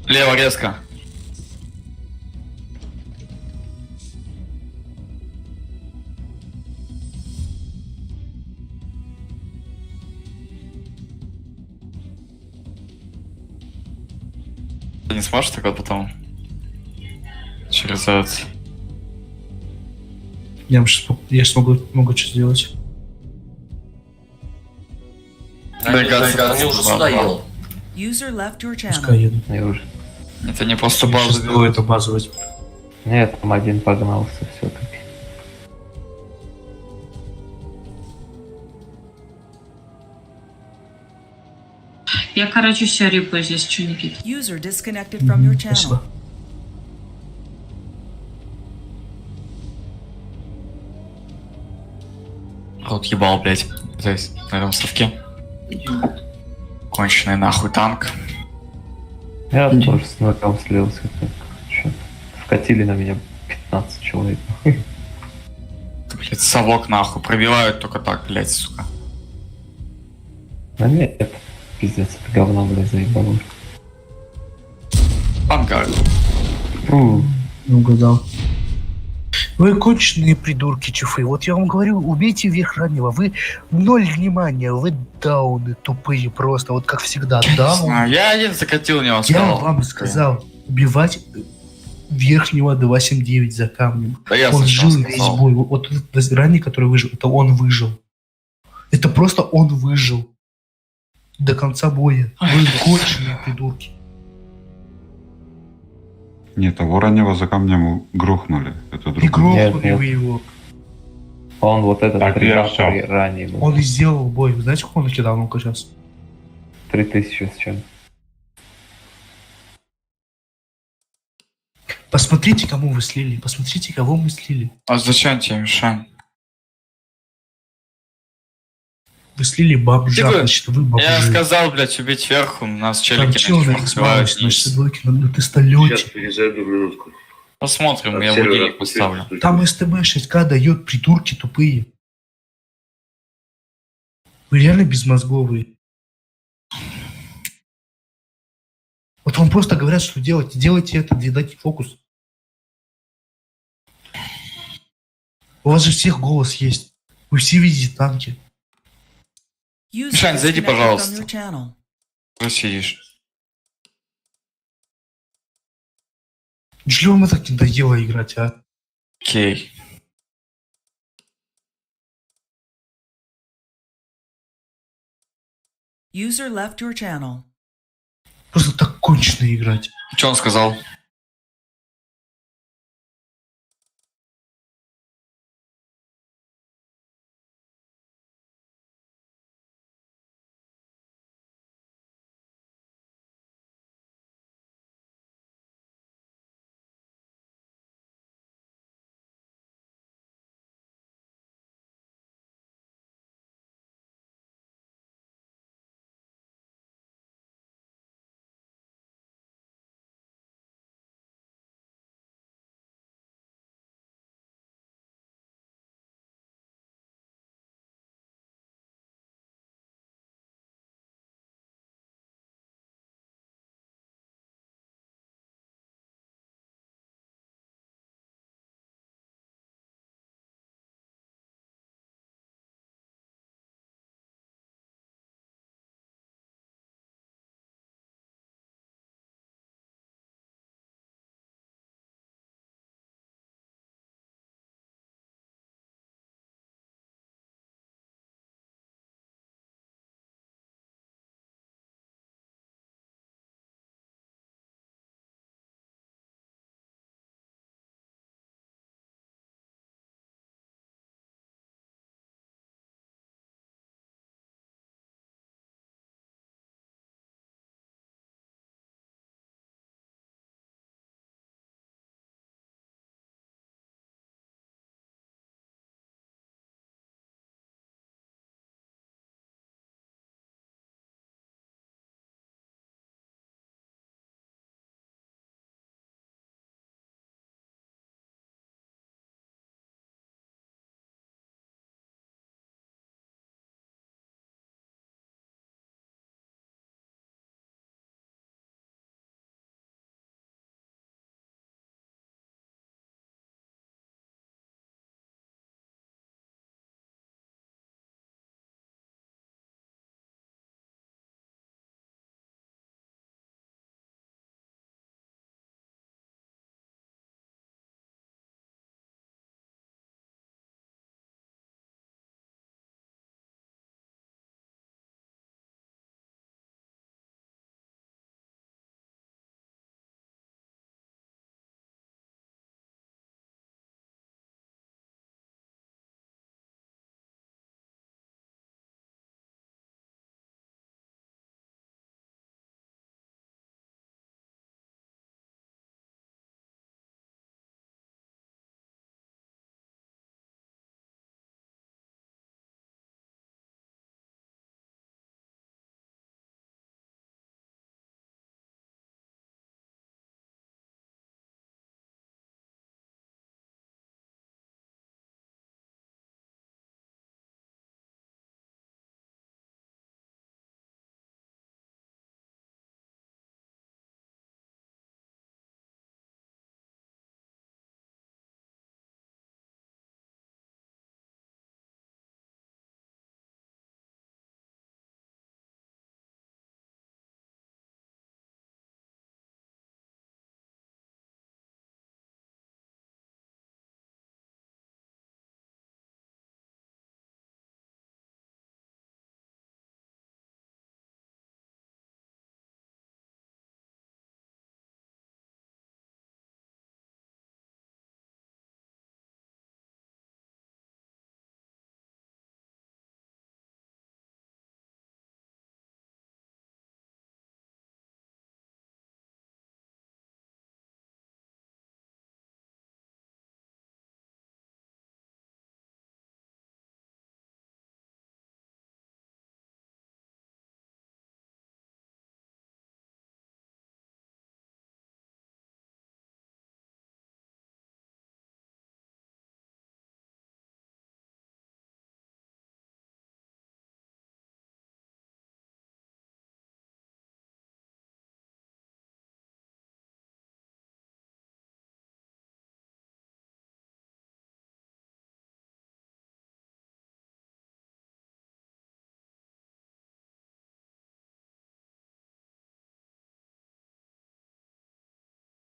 Лево резко. Ты не сможешь так вот потом? Через это. Я ж могу что сделать. Они уже сюда едут. User left your Пускай channel. еду. Я уже. Это не просто Сейчас базу. эту базу возьму. Нет, там один погнался все-таки. Я, короче, все рипаю здесь, что, Никит? User disconnected from your channel. Спасибо. Рот ебал, блять. Здесь, на этом совке. Конченый нахуй танк. Я тоже с ноком слился. Чё? Вкатили на меня 15 человек. Блять, совок нахуй. Пробивают только так, блять, сука. Да нет, пиздец, это говно, блядь, заебало. Ангар. Не угадал. Вы конченые придурки, чифы. Вот я вам говорю, убейте вверх раннего. Вы ноль внимания, вы дауны тупые просто. Вот как всегда, даун. Я один закатил него, Я сказал. вам сказал, убивать верхнего 279 за камнем. Да я Он сначала жил весь сказал. бой. Вот этот ранний, который выжил, это он выжил. Это просто он выжил. До конца боя. Вы конченые придурки. Нет, того раннего за камнем грохнули. Это И другое. грохнули Нет. вы его. Он вот этот Так, я предатор всё. ранний был. Он и сделал бой. Вы знаете, сколько он накидал? Ну-ка сейчас. 3000 с чем. Посмотрите, кому вы слили. Посмотрите, кого мы слили. А зачем тебе мешаем? Вы слили бомжа, Типа, значит, вы бомжи. Я сказал, блять, убить верху, нас челики Там чел начнут нарисовалось, сбивать значит, вниз. двойки, ну ты столете. перезайду минутку. Посмотрим, я будильник поставлю. Там СТБ 6К дает, придурки тупые. Вы реально безмозговые. Вот вам просто говорят, что делать. Делайте это, дайте фокус. У вас же всех голос есть. Вы все видите танки. User Мишань, зайди, disconnected from пожалуйста. your channel. Что сидишь? Чего вам так надоело играть, а? Окей. User left your channel. Просто так кончено играть. Что он сказал?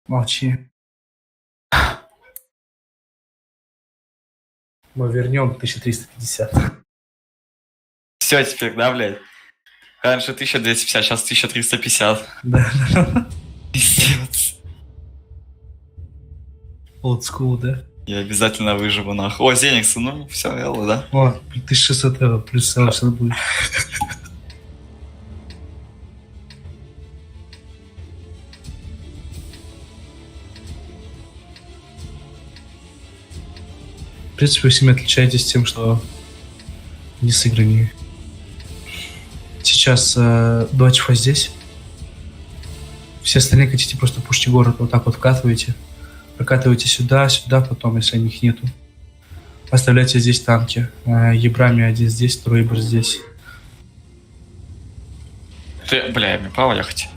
Молчи. Мы вернем 1350. Все теперь, да, блядь? Раньше 1250, сейчас 1350. Да. Пиздец. Old school, да? Я обязательно выживу нахуй. О, Зеникс, ну все, Элла, да? О, 1600 евро плюс целый сейчас будет. В принципе, вы всеми отличаетесь тем, что не сыграны. Сейчас 2 часа здесь. Все остальные хотите просто пушьте город, вот так вот вкатываете. Прокатываете сюда, сюда, потом, если них нету. Оставляйте здесь танки. Ебрами один здесь, второй ебр здесь. Ты, бля, я имею право ехать.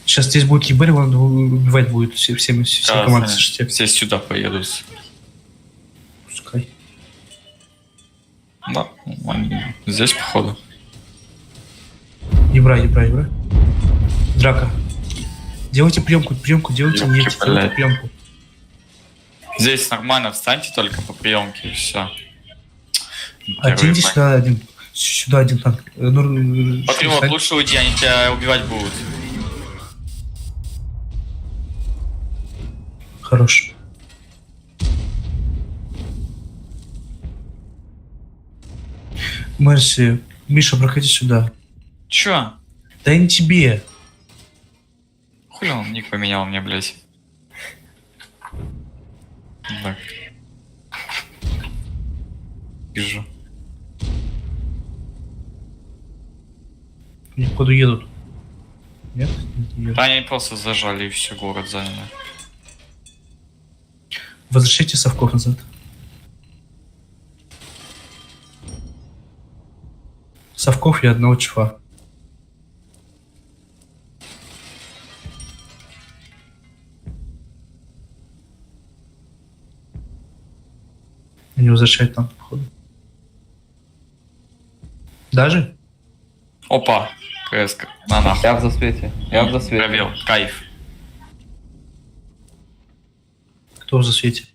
Сейчас здесь будет ебр, он убивать будет все команды Понятно. слышите. Все сюда поедут. Пускай. Да, они здесь, походу. Ебра. Драка. Делайте приемку, делайте, Ёпки, не делайте блядь. приемку. Здесь нормально, встаньте только по приемке и все. Один здесь сюда один танк. Патриот, лучше уйди, они тебя убивать будут. Хорош. Мерси, Миша, проходи сюда. Чё? Да и не тебе. Хули он ник поменял мне, блядь. Так. Вижу. Они походу едут. Нет? Не едут. Они просто зажали и все, город заняли. Возвращайте совков назад. Совков и одного чифа. Они возвращают там, походу. Даже? Опа, КСК. На нахуй. Я в засвете. Пробил. Кайф. Кто в засвете?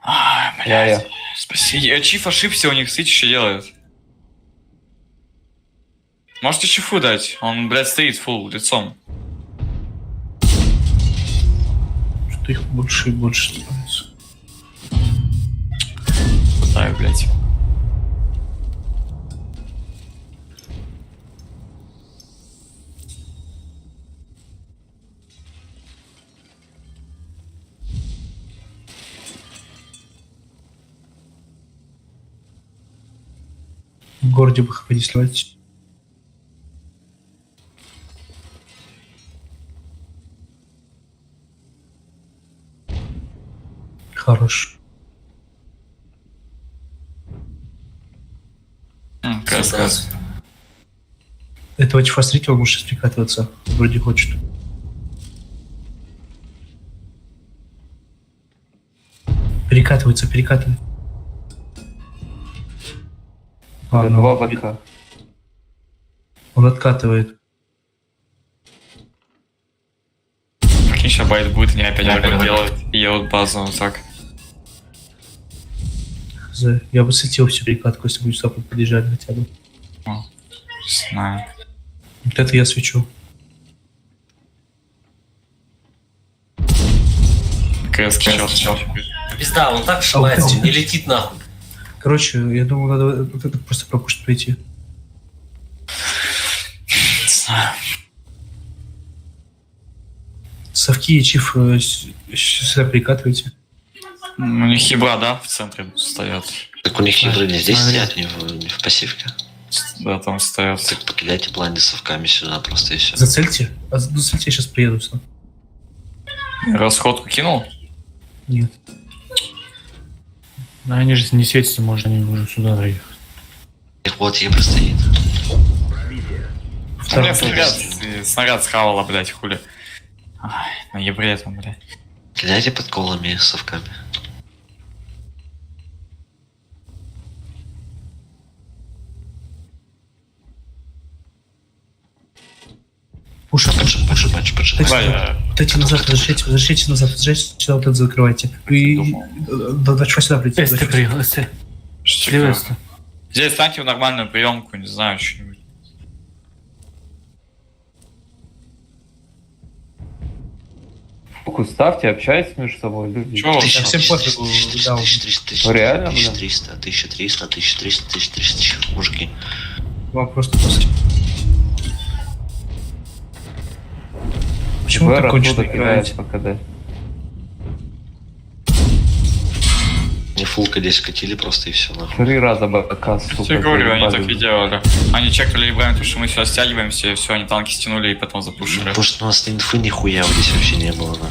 Ай, блядь. Я. Спасибо. Чиф ошибся, у них сыч что делает. Можете чифу дать? Он, блядь, стоит фул лицом. Что их больше и больше становится. Пытаю, блядь. В городе бы ходить сливать. Хорош. КС. Этого чифа встретил, он может сейчас прикатываться. Вроде хочет. Перекатывается. Ладно, Два БК. он откатывает. Прикинь, сейчас байт будет, они опять делают. И вот базу вот так. Я бы сетил всю перекатку, если бы сюда подъезжали хотя бы. Не знаю. Вот это я свечу. КС сейчас. Пизда, он так шмается, не летит нахуй. Короче, я думаю, надо вот это просто пропустить пройти. Не знаю. Совки и чиф сюда перекатывайте. У них ебра, да, в центре стоят. Так у них евро не здесь стоят, не в пассивке. Да, там стоят. Так покидайте блайнды совками сюда просто и все. Зацельте. Зацельте, я сейчас приеду сюда. Расходку кинул? Нет. Ну, они же не светятся, можно они уже сюда доехать. Их вот евро стоит. У меня снаряд схавала, блядь, хули. Ай, на ебре там, блядь. Кидайте под колами с совками. Пушим. Давай, Отойти назад, возвращайте назад, сюда вот это закрывайте. И давай сюда прийти. СТ приехал, СТ. Слева СТ. Здесь станьте в нормальную приемку, не знаю, что-нибудь. Фокус ставьте, общайтесь между собой, люди. Чё? Всем пофигу, да. 1300, Ну, реально, блин? 1300, 1300, 1300, 1300, мужики. Вам просто после. Почему ВР так кончено оттуда кидает играете? по КД. Не фулка здесь скатили просто и все нахуй. 3 раза БК, сука. Я говорю, они заебали. так и делали. Они чекали и потому что мы все стягиваемся, и все, они танки стянули и потом запушили. Потому что у нас инфы нихуя вот здесь вообще не было, да.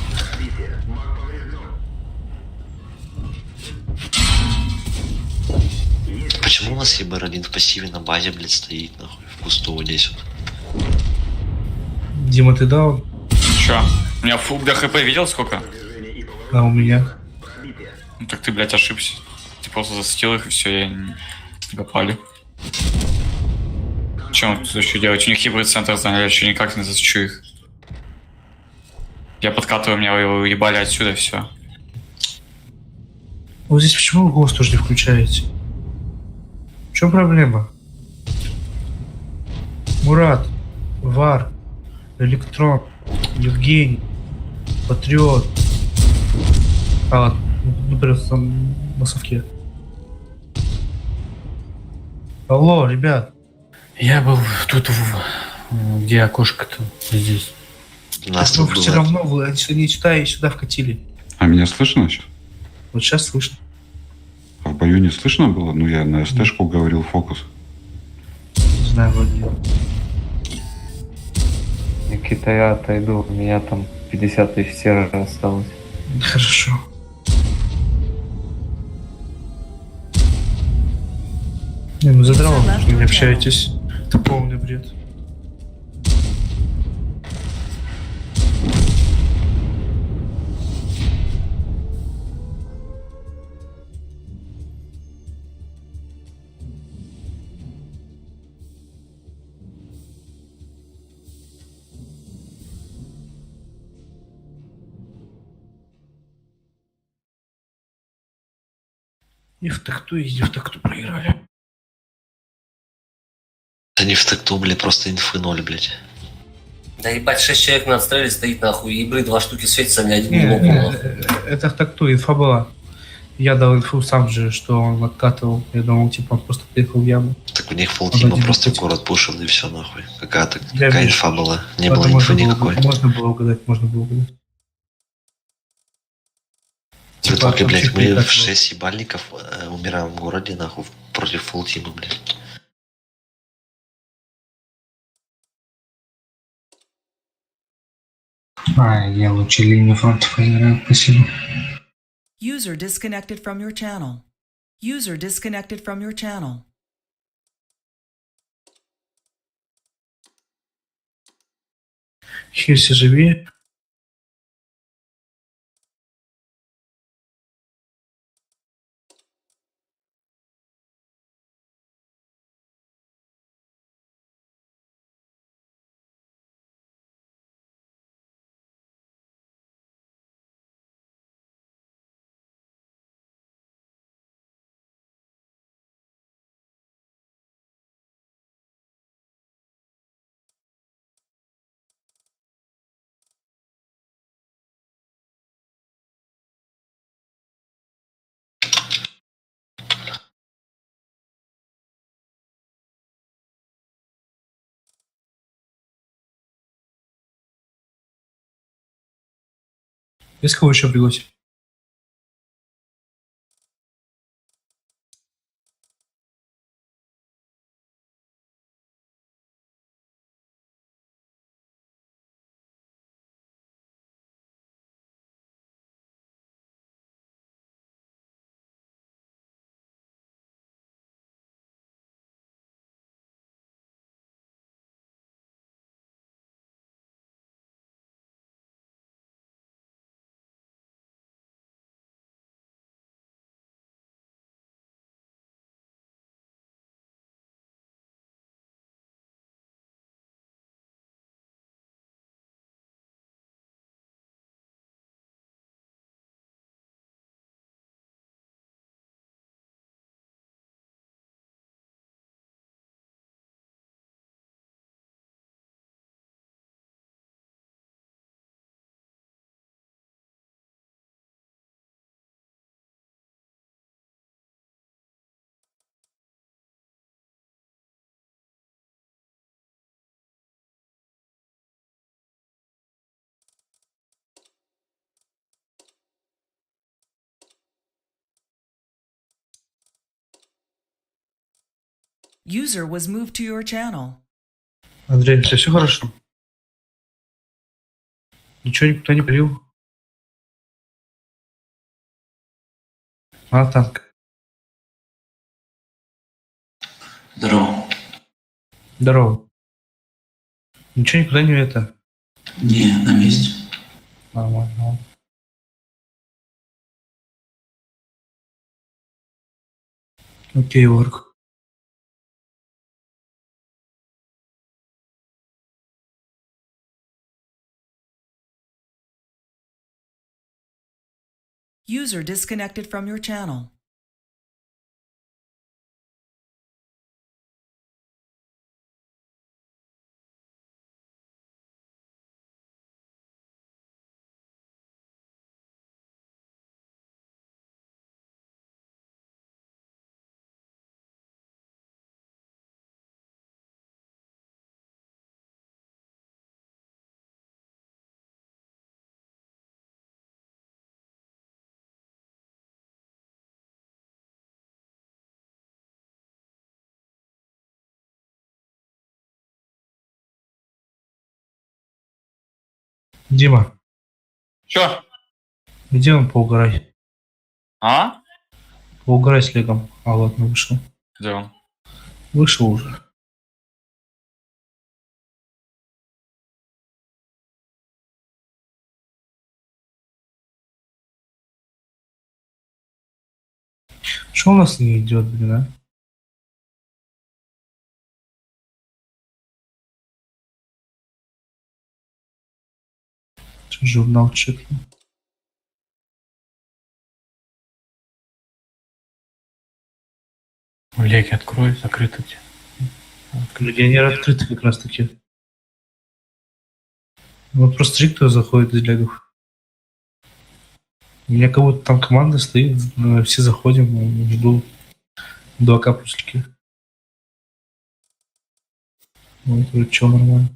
Почему у нас ЕБР-1 в пассиве на базе, блядь, стоит, нахуй, в кусту вот здесь вот? Дима, ты даун? Чё? У меня фул ДХП видел сколько? А у меня? Ну так ты, блядь, ошибся. Ты просто засветил их и все, и они не попали. Че он тут еще делать? У них хибрид центр заняли, еще никак не засчу их. Я подкатываю, меня его уебали отсюда, все. Вот здесь почему вы голос тоже не включаете? В чем проблема? Мурат, Вар, Электрон, Евгений, Патриот. А, ладно, например, там на совке. Алло, ребят. Я был тут, где окошко-то, здесь. Нас Ну, тут все было... равно вы они сюда и сюда вкатили. А меня слышно сейчас? Вот сейчас слышно. А в бою не слышно было? Ну, я на СТ-шку говорил фокус. Не знаю, вроде нет. Никита, я отойду, у меня там 50 тысяч сервера осталось. Хорошо. Не, ну задрало, что не общаетесь. Это полный бред. И в такту проиграли. Они в такту, блядь, просто инфы 0, блядь. Да ебать, 6 человек на отстреле стоит нахуй, ебры 2 штуки светятся, ни один не Не, лопнул. это в такту инфа была. Я дал инфу сам же, что он откатывал. Я думал, типа, он просто приехал в яму. Так у них фултима Один просто в против. город пушил и все нахуй. Какая-то Я какая вижу. инфа была? Не Это было инфы можно было- никакой. Можно было угадать, можно было угадать. В итоге, там блядь, чуть мы не так в 6 ебальников умираем в городе, нахуй, против фултима, блядь. Я лучше линию фронта поиграю, спасибо. User disconnected from your channel. User disconnected from your channel. Хирси, живи. Без кого еще пригласить? User was moved to your channel. Андрей, у тебя все хорошо? Ничего никто не привил? А, танк. Здорово. Здорово. Ничего никуда не это? Не, на месте. Нормально. Окей, Орг. User disconnected from your channel. Дима, Чё? иди он поугарай. А? Поугарай с Легом. А, ладно, вышел. Где он? Вышел уже. Что у нас не идет, блин, а? Журнал чекну. Леки открой, закрыто где. Легионеры открыты как раз таки. Вот просто кто заходит из легов. У меня кого-то там команда стоит, все заходим, жду до капуслики. Вот, вроде что, нормально.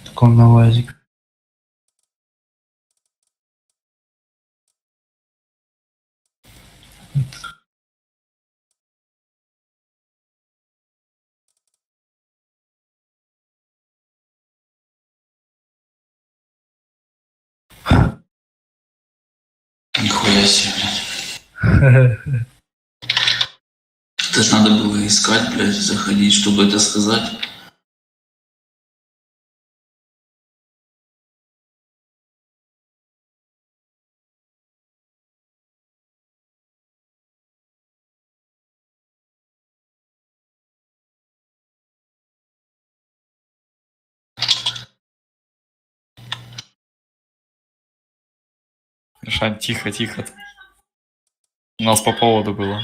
Так он на лазик. Нихуя себе, блядь. Это ж надо было искать, блядь, заходить, чтобы это сказать. Мишань, тихо, тихо. У нас по поводу было.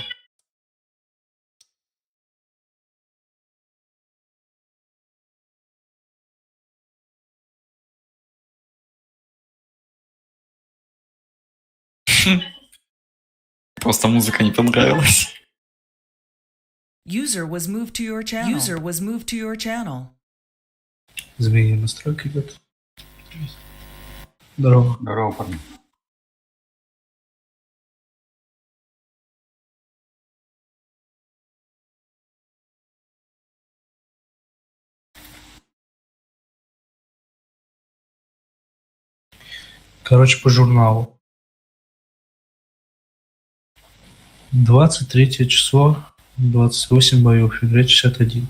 Просто музыка не понравилась. User was moved to your channel. User was moved to your channel. Змеи настройка идет. Здорово. Здорово, парни. Короче, по журналу. 23 число, 28 боев, февраль 61.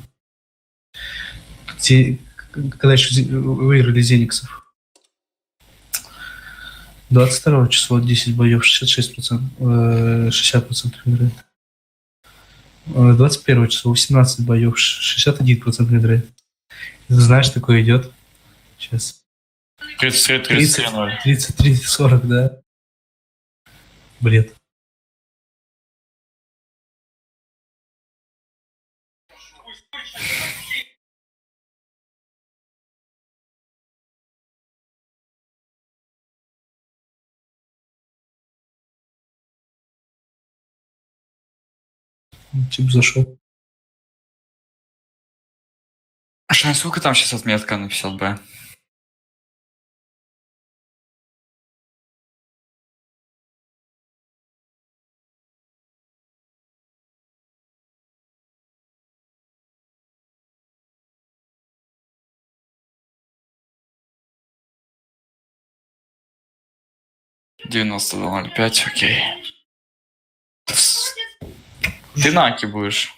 Когда еще выиграли Зениксов. 22 число, 10 боев, 66%, 60% винрейт. 21 число, 18 боев, 61% винрейт. Знаешь, такое идет? Сейчас. 33-40, да. Бред. Тип зашел. Шань, сколько там сейчас отметка на 50Б? 92.05, окей. Ты наки будешь.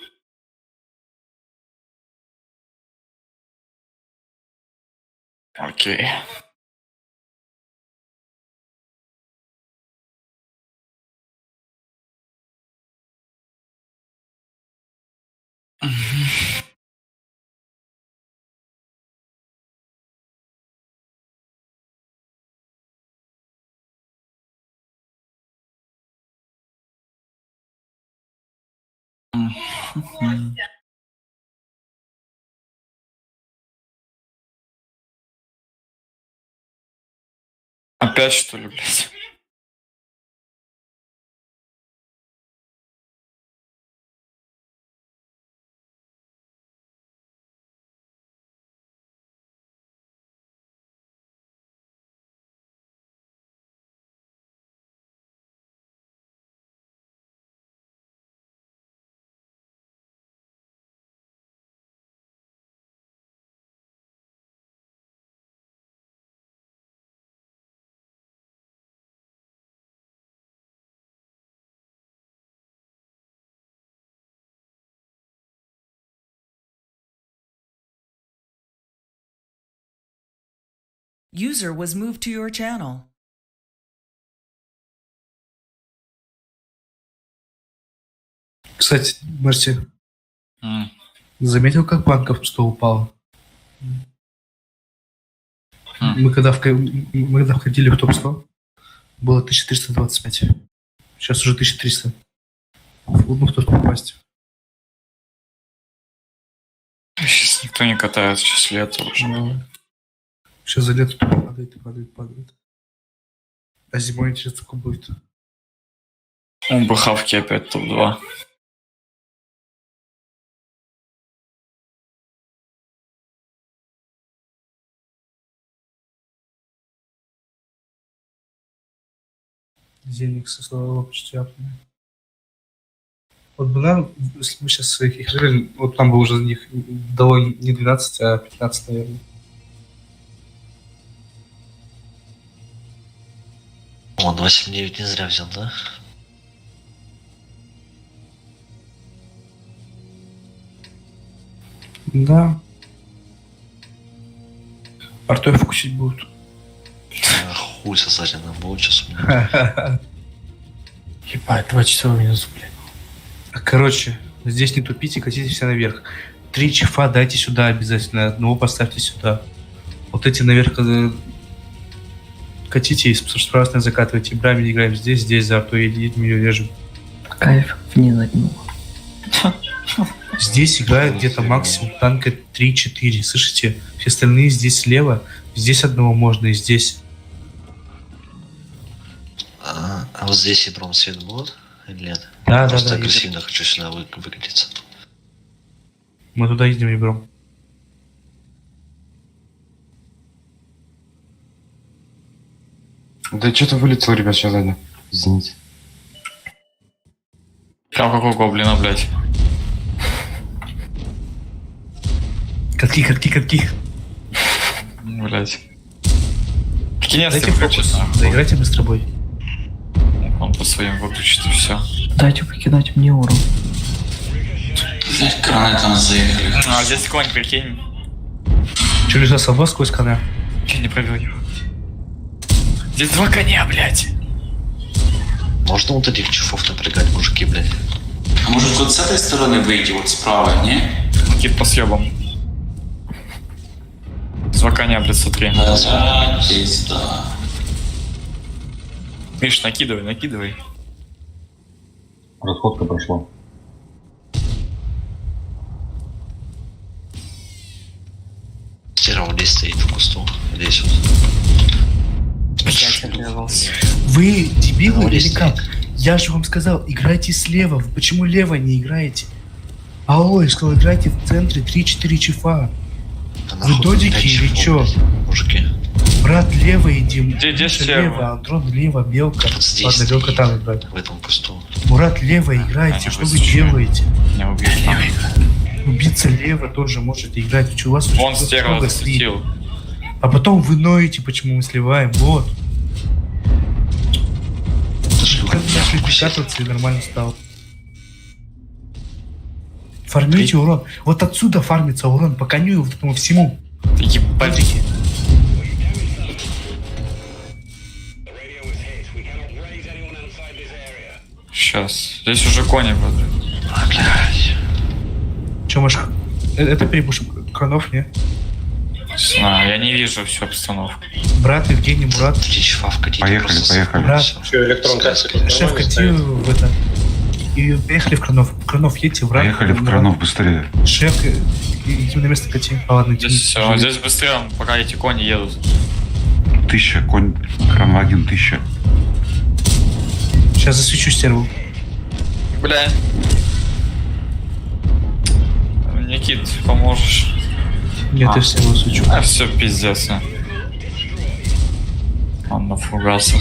Окей. Опять что ли, блядь? User was moved to your channel. Кстати, Марти, заметил, как банков 100 упало? Мы когда входили в топ-100, было 1325. Сейчас уже 1300. Ну, кто попасть. Сейчас никто не катается, сейчас лето уже. Сейчас за лето падает. А зимой интересно, сколько будет. Он бы хавки опять топ-2. Зеникс, слава четвертый. Вот бы нам, если мы сейчас их играли, вот нам бы уже за них дало не 12, а 15, наверное. Он 8-9 не зря взял, да? Да. Артой фокусить будут. Хуй сосать нам будет сейчас. Ебать, 2 часа минус, блядь. Короче, здесь не тупите, катите все наверх. 3 чифа дайте сюда обязательно, одного поставьте сюда. Вот эти наверх катите и справа закатывайте. Брами играем здесь за Артой едем ее режем. Кайф, вне заднего. Здесь играет где-то максимум танка 3-4, слышите? Все остальные здесь слева, здесь одного можно и здесь. А вот здесь и промсвет будет или нет? Да, просто да, агрессивно хочу сюда выкатиться. Мы туда едем и бром. Да что-то вылетел, ребят, сейчас сзади. Извините. Прям как у гоблина, блядь. Катки. Блядь. Кинец Дайте ты фокус, включишь, заиграйте быстро бой. Он по своим выключит и все. Дайте покидать мне урон. Блять, краны там заехали. А здесь конь, прикинь. Че, лежал собой сквозь коня? Че не провел его? Здесь 2 коня, блядь. Можно вот этих чифов напрягать, мужики, блядь. А может вот с этой стороны выйти, вот справа, не? Кит по съебам. 2 коня, блядь, смотри. Да, пизда. Миш, накидывай. Расходка прошла. Стира вот здесь стоит в кусту. Здесь вот. Вы дебилы или здесь как? Я же вам сказал, играйте слева. Вы почему лево не играете? Алло, я сказал, играйте в центре 3-4 чифа. Вы додики или чё? Мужики. Брат, лево иди. Здесь лево, Андрон лево, белка. Здесь Ладно, стоит, белка там играет. в этом кусту. Мурат, лево играйте, что вы делаете? Не убил. Убийца лево тоже можете играть. Чё, у вас Он очень стерва много запустил. А потом вы ноете, почему мы сливаем. Вот. начали прикатываться и нормально стало. Фармите урон. Вот отсюда фармится урон по коню и вот этому всему. Ебать. Сейчас. Здесь уже кони будут. Блядь. Че, может, это перепушим кранов, не? Я не вижу всю обстановку. Брат, Евгений, Мурат. Поехали. Брат, электронка. шеф, кати в это. И поехали в Кранов. В Кранов едьте, брат. Поехали в Кранов быстрее. Шеф, идти на место кати. А ладно, идти. Здесь быстрее, пока эти кони едут. 1000, конь, Кранваген 1000. Сейчас засвечу стерву. Бля. Никит, поможешь? Нет, я стерву свечу. Все, пиздец. Он на фугасах.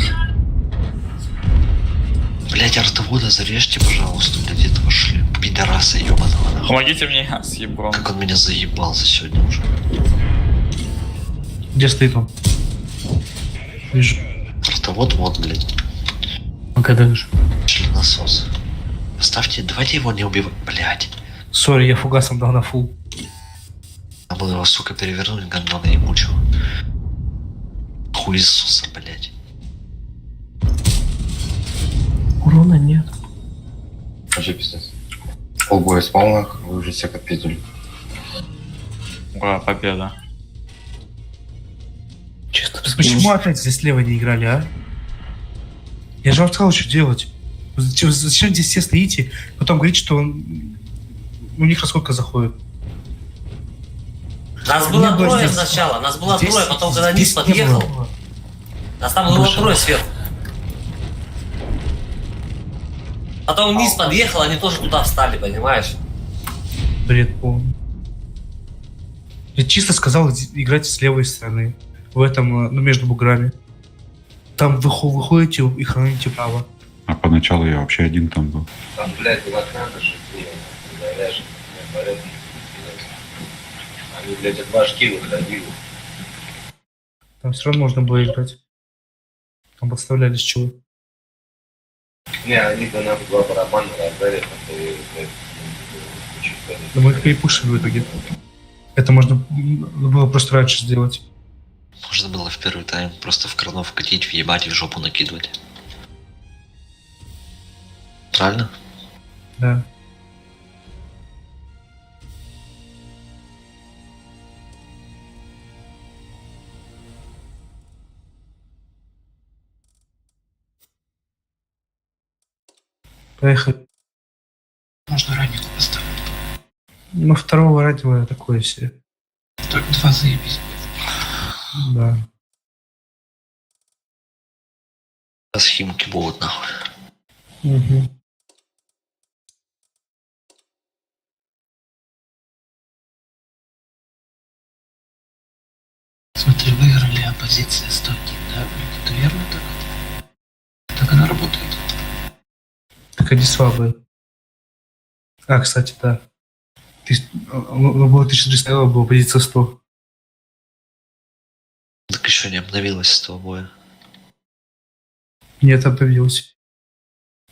Блять, артовода зарежьте, пожалуйста, блядь, этого пидораса ебаного нахуй. Помогите мне, я съебал. Как он меня заебал за сегодня уже. Где стоит он? Вижу. Артовод вот, блядь. Ну когда же? Членосос. Оставьте, давайте его не убивать, блядь. Сори, я фугасом дал на фул. Надо было его, сука, перевернуть, гандона ебучего. Хуесоса, блядь. Урона нет. Вообще пиздец. Полбоя спал, вы уже всех отпиздили. Ура, победа. Чисто Почему опять здесь слева не играли, а? Я же вам сказал, что делать. Зачем здесь все стоите, потом говорите, что он... у них расколько заходит. Нас было трое сначала, нас было трое, потом когда низ подъехал, нас там было трое сверху. Потом низ подъехал, они тоже туда встали, понимаешь? Бред полный. Я чисто сказал играть с левой стороны. В этом, ну, между буграми. Там выходите и храните право. А поначалу я вообще один там был. Там, блядь, было надо же, они, блядь, от башки выходили. Там все равно можно было играть. Там подставлялись чего. Не, они бы нам два барабана раздали, Но мы их перепушили в итоге. Это можно было просто раньше сделать. Можно было в первый тайм просто в Кранов катить, въебать и в жопу накидывать. Правильно? Да. Поехали. Можно раннего поставить. Ну, второго радио такое себе. Только 2 заебись. Да. Сейчас химки будут нахуй. Угу. Смотри, выиграли оппозиция 101, да? Это верно так? Так она работает. Так они слабые. А, кстати, да. Было 1300, было позиция 100. Так еще не обновилось с того боя. Нет, обновилось.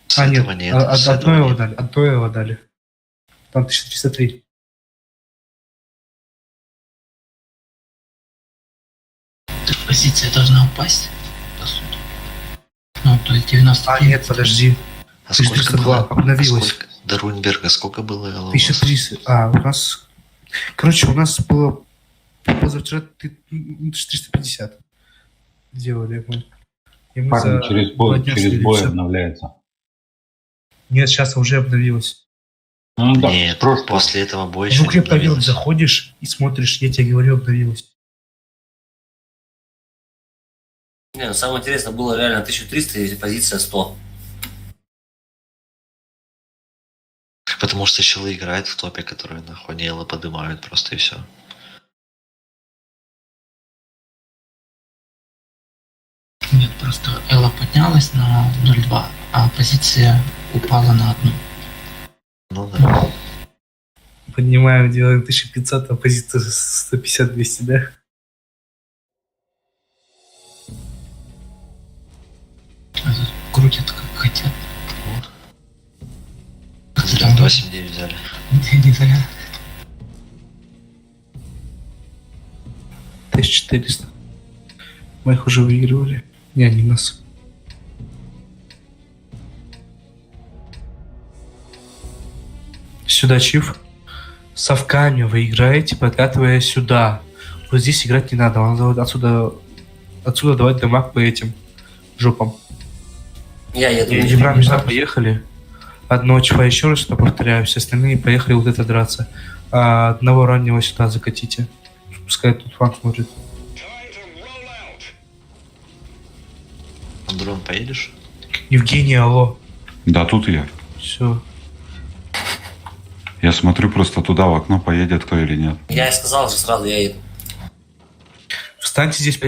С А, нет, этого нет. С этого одно его нет. дали, одно его дали. Там 1303. Так позиция должна упасть, по сути. Ну, то есть 90. А, нет, подожди. А сколько 1302 было? обновилось. До Руинберга сколько было? 1300. А, у нас... Короче, у нас было позавчера 1350. Делали мы. И мы Парни, за через 2 бой, дня через слили бой всё. обновляется. Нет, сейчас уже обновилось. Ну да, Нет, просто после этого боя В еще не укрепповерт обновилось. заходишь и смотришь, я тебе говорю, обновилось. Не, ну самое интересное было реально 1300 и позиция 100. Потому что щелы играют в топе, которые нахуй не эллы поднимают просто и все. Нет, просто Элла поднялась на 0,2, а позиция упала на 1. Ну да. Поднимаем, делаем 1500, а позиция 150-200, да? Крутит как Хотят. Зря 279 взяли. Не зря. 1400. Мы их уже выигрывали. Не, они нас. Сюда, Чиф. Совками вы играете, подкатывая сюда. Вот здесь играть не надо. Надо отсюда давать дамаг по этим жопам. Я еду. Ебрами сюда поехали. Одного чифа еще раз сюда повторяю. Все остальные поехали вот это драться. А одного раннего сюда закатите. Пускай тут фан смотрит. Андрон, поедешь? Евгений, алло. Да, тут я. Все. Я смотрю просто туда, в окно, поедет кто или нет. Я и сказал же сразу, я еду. Встаньте здесь.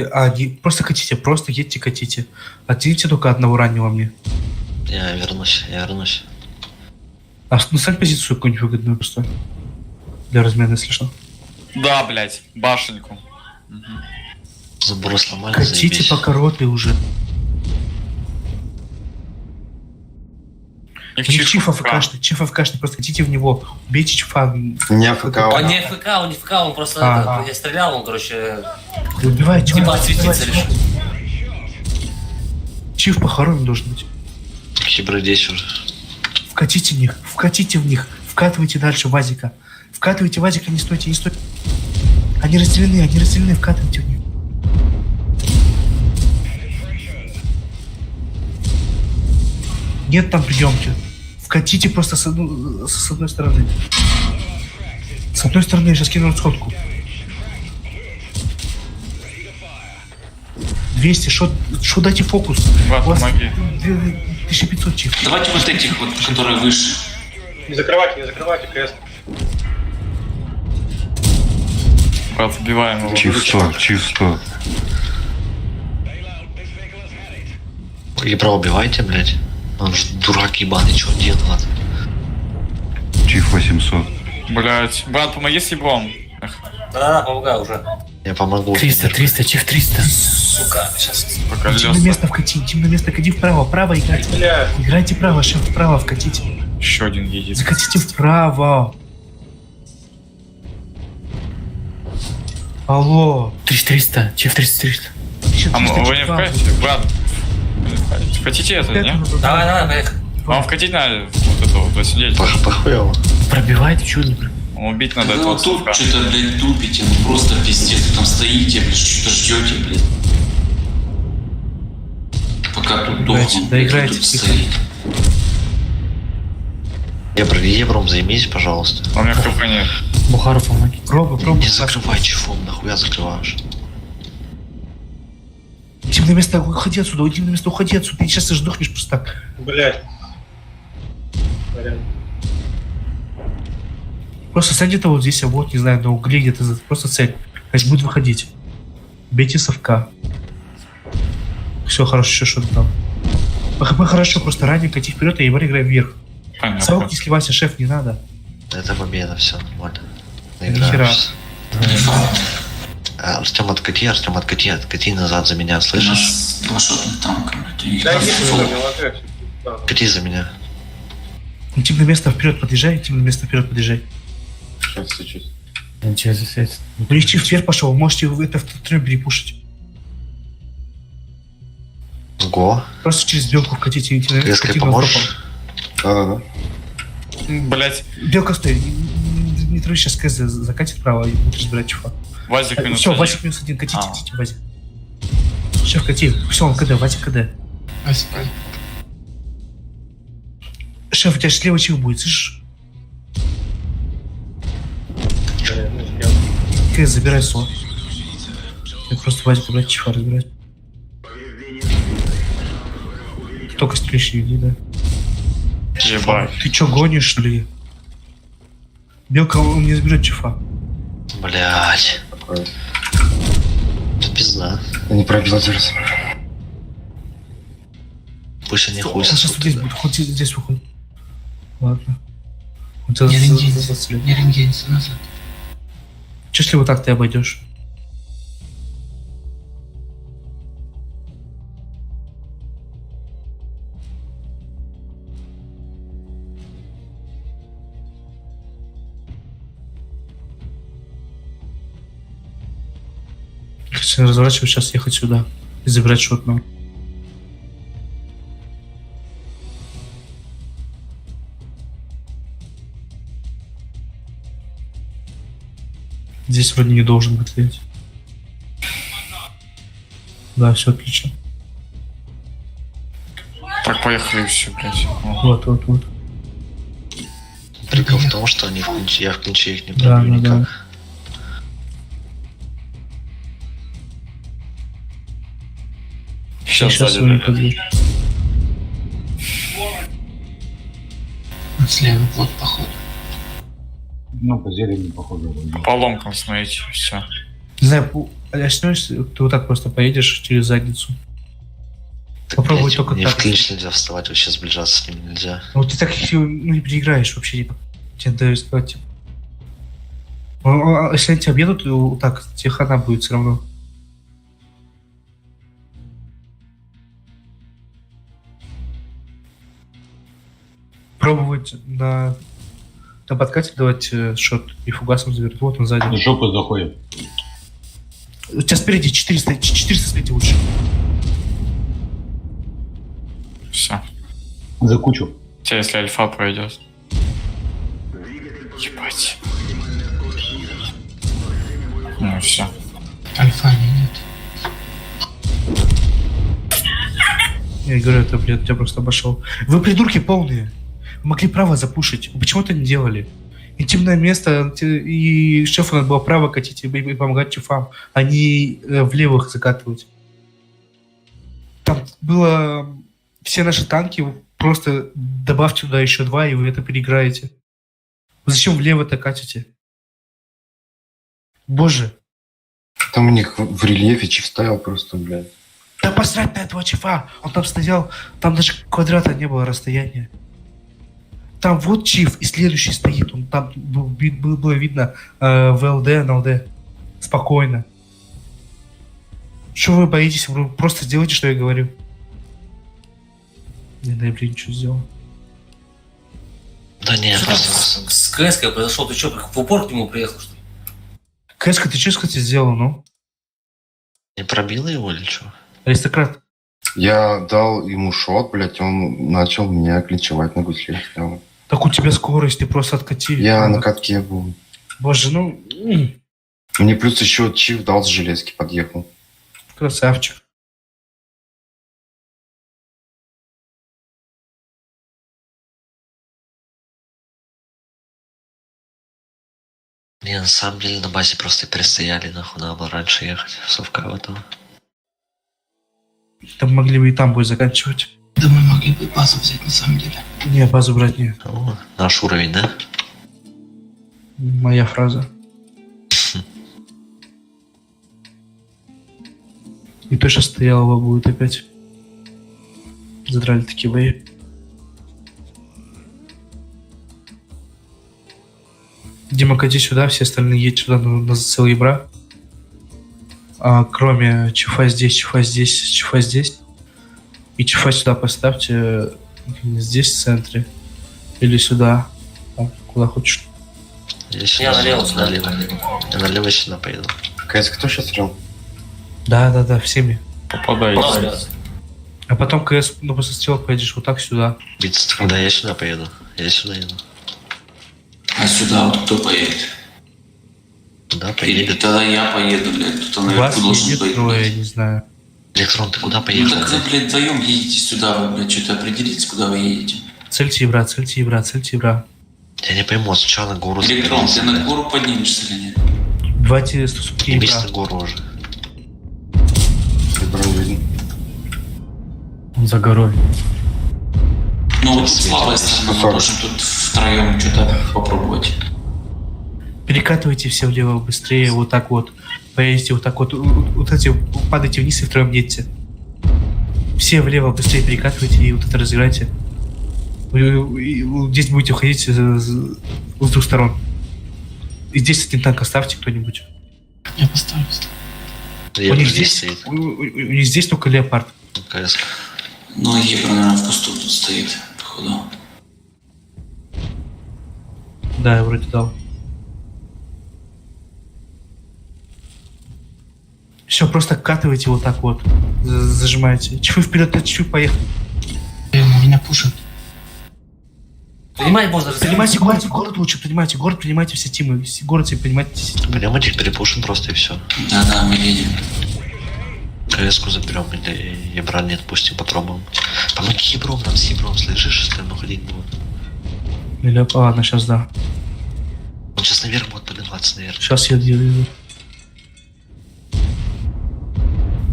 Просто катите, просто едьте, катите. Оттяните только одного раннего мне. Я вернусь. Ну, стань позицию какую-нибудь выгодную просто. Для размена, если что. Да, блядь, башенку. Забор сломали, Катите заебись. пока роты уже. Не в Чиф АФКшный, просто катите в него. Убейте чифа. Не АФК. Он не ФК, он просто я стрелял, он, короче, Убивайте. типа отсветиться решил. Чиф похоронен должен быть. Хибры здесь уже. Вкатите в них. Вкатывайте дальше Вазика. Вкатывайте Вазика, не стойте. Они разделены, вкатывайте в них. Нет там приемки. Вкатите просто с одной стороны. С одной стороны я сейчас кину сходку. 200, шо дайте фокус. Брат, У вас помоги. 1500 чиф. Давайте вот этих вот, которые выше. Не закрывайте крест. Брат, убиваем его. Чисто. Ебра убивайте, блядь. Он же дурак ебаный, что он делает? Чиф 800. Блядь. Брат, помоги с ебом. Да, помогаю уже. Я помогу. 300, чиф 300. Сука, сейчас. Пока Идти на место вкати, кати вправо, играйте. Играйте вправо, шеф, вправо вкатите. Еще один едет. Закатите вправо. Алло. 300, чиф 300. А вы не вкатите? Брат, вкатите это, не? Давай, поехали. Вам вкатить надо вот это вот, сидеть. Похуево. Пробивает чудо. Убить надо Вы этого вот тут сука. что-то, блядь, тупите, ну просто пиздец, вы там стоите, блядь, что-то ждете, блядь. Пока тут дохнут, доиграйте, тут тихо. стоит. Ебром займись, пожалуйста. А у меня хп нет. Бухару помоги. Пробуй. Не закрывай чифом, нахуя закрываешь? Иди на место, уходи отсюда. Ты сейчас ты сдохнешь просто так. Блять. Просто сядь где-то вот здесь, вот, не знаю, на угле где-то, просто цель. Значит, будет выходить. Бейте совка. Все, хорошо, еще что-то там. ХП хорошо, просто ранее кати вперед, и ебарь играй вверх. Понятно. Совок не сливайся, шеф, не надо. Это победа, все нормально. Нихера. Артем, откати назад за меня, У слышишь? нас двушотный танк, блядь, и Да иди фул. сюда, не ложись. Кати за меня. Идти на место вперед подъезжай, Ничего засветит. Лечи вверх пошел, можете это втроем перепушить. Го. Просто через белку вкатите, идти наверх. Если поможешь? Да. Блять, Белка, стой, не трудись, сейчас КЗ закатит вправо и будет разбирать чуфа. Вазик минус Все, один. Васик минус один, катите, Вазик. Шеф, кати, все, он КД, Васик КД. Шеф, у тебя слева чего будет, слышишь? КС, забирай СО. Я просто Вазика, блядь, чифа разбирать. Только стрельщик, да? Ебать. Ты чё, гонишь, что ли? Белка, он не заберет чифа. Блять. Это пизда. Я не пробил зараз. Пусть они хуй Он сейчас сосут. здесь будет, хоть здесь выходит. Ладно. Он тебя Не рентгенится, зацелит. не рентгенится назад. Чё, если вот так ты обойдешь? Если разворачиваюсь, сейчас ехать сюда и забирать шотного. Здесь вроде не должен быть стоять. Да, все отлично. Так, поехали все, блядь. Вот. Прикол в том, что они в клинче, я в клинче их не Да, пробью да, никак. да. Сейчас Сейчас сзади, его не блядь. побьют. Слева вот походу. Ну, по зелени, похоже. По ломкам смотрите, все. Не знаю, очнешься, ты вот так просто поедешь через задницу. Попробуй Блядь, только мне так. в клинч нельзя вставать, вообще сближаться с ним нельзя. Ну ты так еще не переиграешь вообще. Типа. Тебе даю сказать, типа. Если они тебя объедут, то так, тебе хана будет все равно. Пробовать на подкате давать шот и фугасом завернуть. Вот он сзади. Жопу заходит. У тебя спереди 400 спереди лучше. Все. За кучу. Тебя, если альфа пройдет. Ебать. Ну все. Альфа нет. Я говорю, это, блядь, я просто обошел. Вы придурки полные. Вы могли право запушить. Вы почему это не делали? Интимное место, и шефу надо было право катить и помогать чефам, а не влево их закатывать. Там было все наши танки, вы просто добавьте туда еще 2, и вы это переиграете. Вы зачем влево-то катите? Боже. Там у них в рельефе чиф стоял просто, блядь. Да посрать на этого чифа! Он там стоял, там даже квадрата не было расстояния. Там вот чиф и следующий стоит. Он там было видно в ЛД, на ЛД. Спокойно. Что вы боитесь? Вы просто сделайте, что я говорю. Не дай, блин, что сделал. Да не, Что просто... там с КСК произошло? Ты что, в упор к нему приехал, что ли? Кэска, ты что, кстати, сделал, ну? Не пробило его или что? Аристократ. Я дал ему шот, блядь, он начал меня клинчевать на гусле. Так у тебя скорость, ты просто откати. Я на катке был. Боже, ну... Мне плюс еще чиф дал с железки, подъехал. Красавчик. Не, на самом деле на базе просто перестояли, нахуй, надо было раньше ехать в совка в этого. Там могли бы и там будет заканчивать. Да мы могли бы базу взять на самом деле. Не, базу брать не. О, наш уровень, да? Моя фраза. И точно стоялого будет опять. Задрали такие бои. Дима, кати сюда, все остальные едь сюда на зацел ебра. Кроме чифа здесь, чифа здесь, чифа здесь. И чифа сюда поставьте. Здесь, в центре. Или сюда. Там, куда хочешь. Я налево сюда. Налево. Я налево сюда поеду. КС кто сейчас стрел? Да, всеми. Попадайте. А потом КС, ну, после стрелок поедешь вот так сюда. Биться, когда я сюда поеду. Я сюда еду. А сюда вот кто поедет? Куда Или поедет? тогда я поеду, блядь, кто У наверху вас должен едет быть. трое, я не знаю. Электрон, ты куда Ну поехал? так вы, блядь, вдвоем едете сюда, вы, блядь, что-то определитесь, куда вы едете. Цельте ебра, цельте ебра, цельте ебра. Я не пойму, сначала на гору Электрон, ты заберись, на гору поднимешься или нет? Давайте сутки не бейся ебра. на гору уже. Он за горой. Ну вот слабая сторона, мы можем тут втроем что-то попробовать. Перекатывайте все влево быстрее, вот так вот. Поедете вот так вот. Вот эти, падайте вниз и втроем едете. Все влево быстрее перекатывайте и вот это разыграйте. Вы здесь будете уходить с двух сторон. И здесь один танк оставьте кто-нибудь. Я поставлю. Я У них здесь здесь, стоит. у них здесь только леопард. КС. Ну, Ебра, наверное, в кусту тут стоит, походу. Да, я вроде дал. Все, просто катывайте вот так вот. Зажимаете. Чуть вперед, чуть поехали. Меня пушат. Принимай, можно Принимайте город лучше, принимайте город, принимайте все тимы. Город себе принимайте все тимы. Пойдем перепушим просто и все. Да-да, мы едем. КС-ку заберем или Ебра не отпустим, попробуем. Помоги Ебром, там с Ебром, слышишь, если он уходить будет. Или, ладно, сейчас да. Он сейчас наверх будет подниматься, наверное. Сейчас я еду.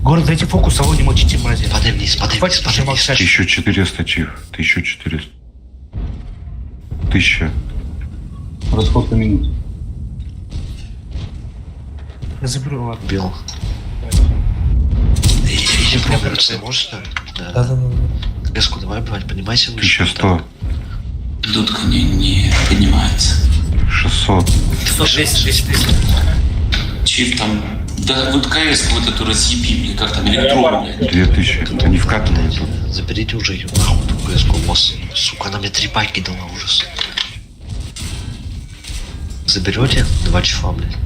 Город, дайте фокус, а вы не мочите, мрази. Падай вниз, падай вниз, падай вниз. 1400, Чиф. 1400. 1000. Расход по минут. Я заберу, ладно. Бил. Ебром вернуться можешь, да? Да. КС-ку давай, брать, поднимайся выше. 1100. Дудка не поднимается. 600. 200. Чиф там... Да вот КС вот эту разъеби, блин, как там, электро, блядь. 2000. Они вкатывают. Заберите уже ее нахуй, эту КС-ку, босс. Сука, она мне 3 паки дала, ужас. Заберете? 2 чифа, блядь.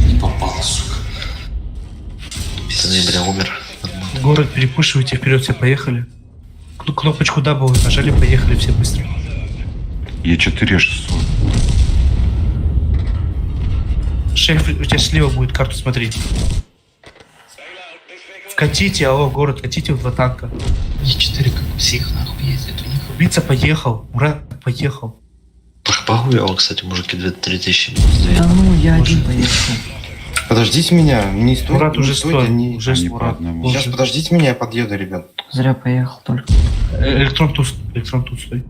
Не попал, сука. Без ноября умер. Город перепушивайте, вперед все поехали. Кнопочку W нажали, поехали все быстро. Е4 600. Шеф, у тебя слева будет карту, смотри. Вкатите, алло, город, катите в 2 танка. Е4 как псих нахуй ездит у них. Убийца поехал, ура, поехал. Похуй, кстати, мужики, 3000. Да ну, я один поехал. Подождите меня, не стоит. Мурат не уже стоит, стоит, они- уже Они стоит. по одному. Сейчас подождите меня, я подъеду, ребят. Зря поехал только. Электрон тут стой.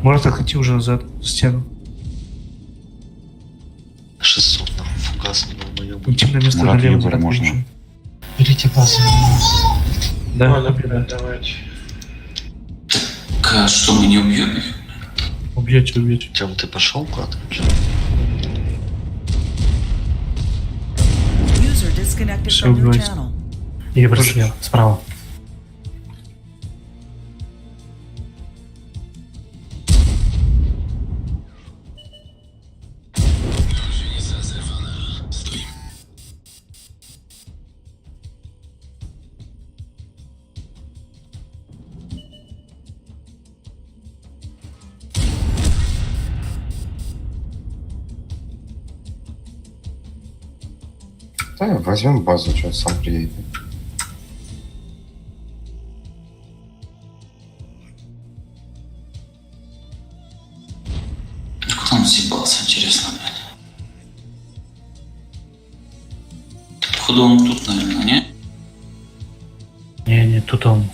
Мурат, отходи уже назад, в стену. 600, нахуй, фугас, не долбоёб. Интимное место Мурат, налево, Ебарь, Мурат, можно? лучше. Берите базу. Да, Что, мы не убьем их? убьете. Тём, ты пошел куда-то? User disconnected Всё, from your убивайте. channel. Ебр слева, справа. Да, возьмем базу, что сам приедет. Куда он съебался, интересно, блядь? Походу он тут, наверное, не? Не, тут он.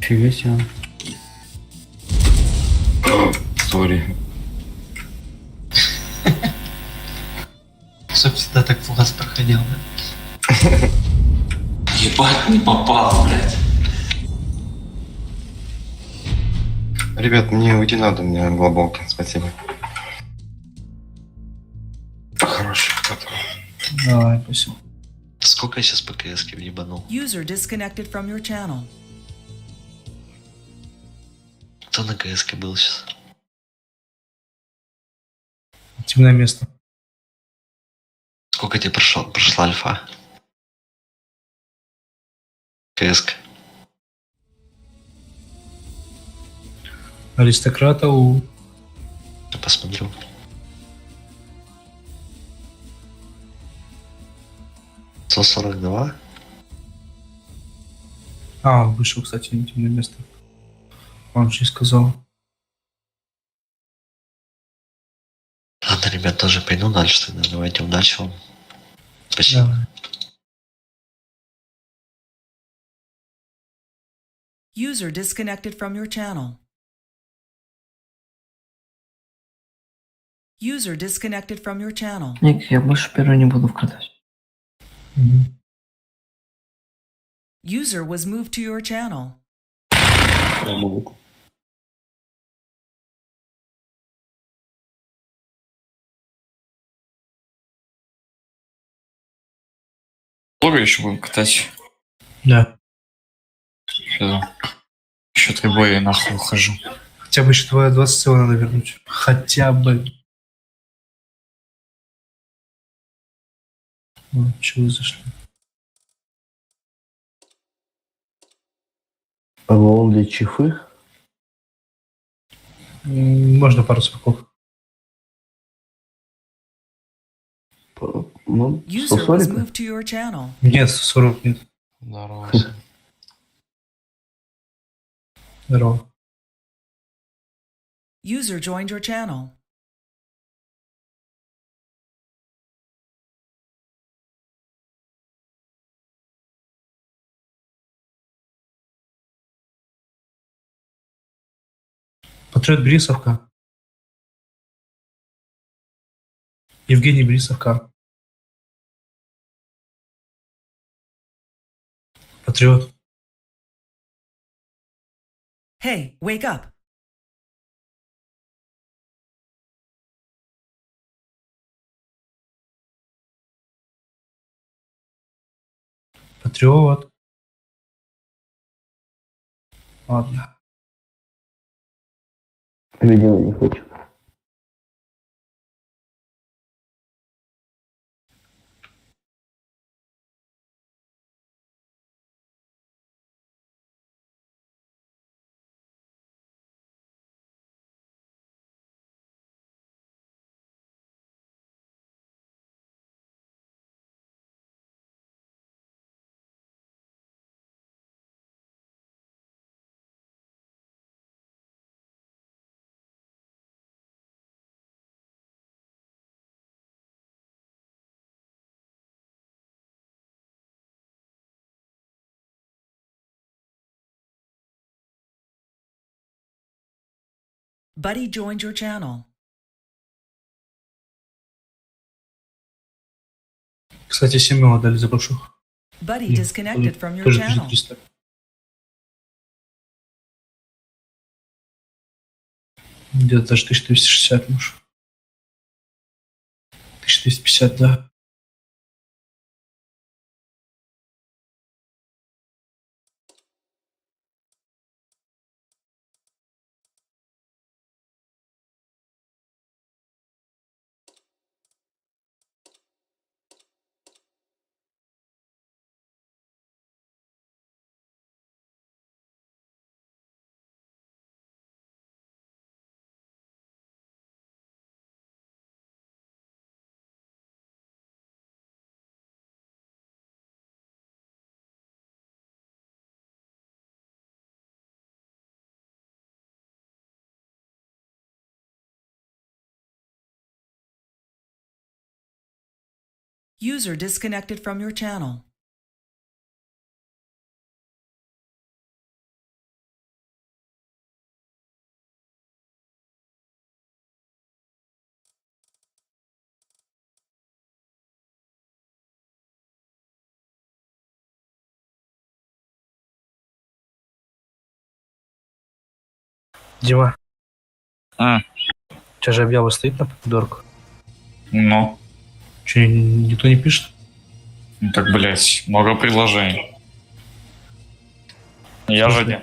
Фига себе. Сори. Чтоб всегда так фугас проходил, да? Ебать, не попал, блядь. Ребят, мне уйти надо, у меня глобалки, спасибо. Хороший кто-то. Давай, спасибо. Сколько я сейчас по КС-ке въебанул? User disconnected from your channel. Кто на КС-ке был сейчас? Интимное место. Сколько тебе прошла альфа? КС-ка. Аристократа у... Я посмотрю. Сто 42. А, вышел, кстати, интимное место. Он же и сказал. Ладно, ребят, тоже пойду дальше тогда. Давайте, удачи вам. Спасибо. Да. User disconnected from your channel. User disconnected from your channel. Ник, я больше первый не буду вкатывать. User was moved to your channel. Долго еще будем катать? Да. Еще 3 боя и нахуй ухожу. Хотя бы еще твоя 20 сил надо вернуть. Хотя бы. Чего вы зашли? Аглон для чифы? Можно пару споков. Ну, User was moved to your channel. Нет, 40 нет. Здорово. Здорово. User joined your channel. Патриот Брисовка. Евгений Брисовка. Патриот. Hey, wake up. Патриот. Ладно. Видимо, не хочет. Buddy joined your channel. Кстати, Семена дали за бывших. Buddy disconnected from your Тоже channel. 1300. Где-то даже 1260, может. 1250, да. User disconnected from your channel. Дима. А. У тебя же объява стоит на помидорку? Ну. Че, никто не пишет? Ну так, блять, много предложений. Я же не.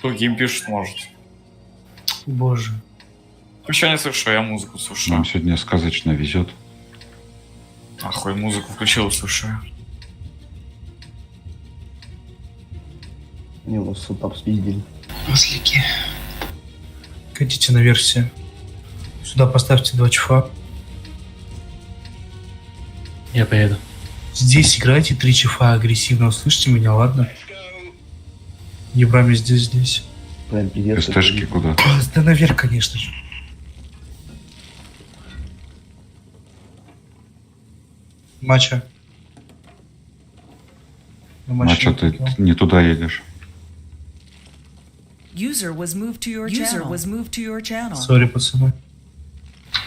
Другим пишут, может. Боже. Еще не слышу, я музыку слушаю. Нам сегодня сказочно везет. Охуй, музыку включил, слушаю. Не, у вас сутап спиздили. Ослики. Катите на версии. Сюда поставьте 2 чифа. Я поеду. Здесь играйте 3 чифа агрессивно. Слышите меня, ладно? Ебрами здесь. Прям пиздец. СТшки куда? Да наверх, конечно же. Мача. Мача, ты не туда едешь. User was moved to your channel. User was moved to your channel. Сори, пацаны.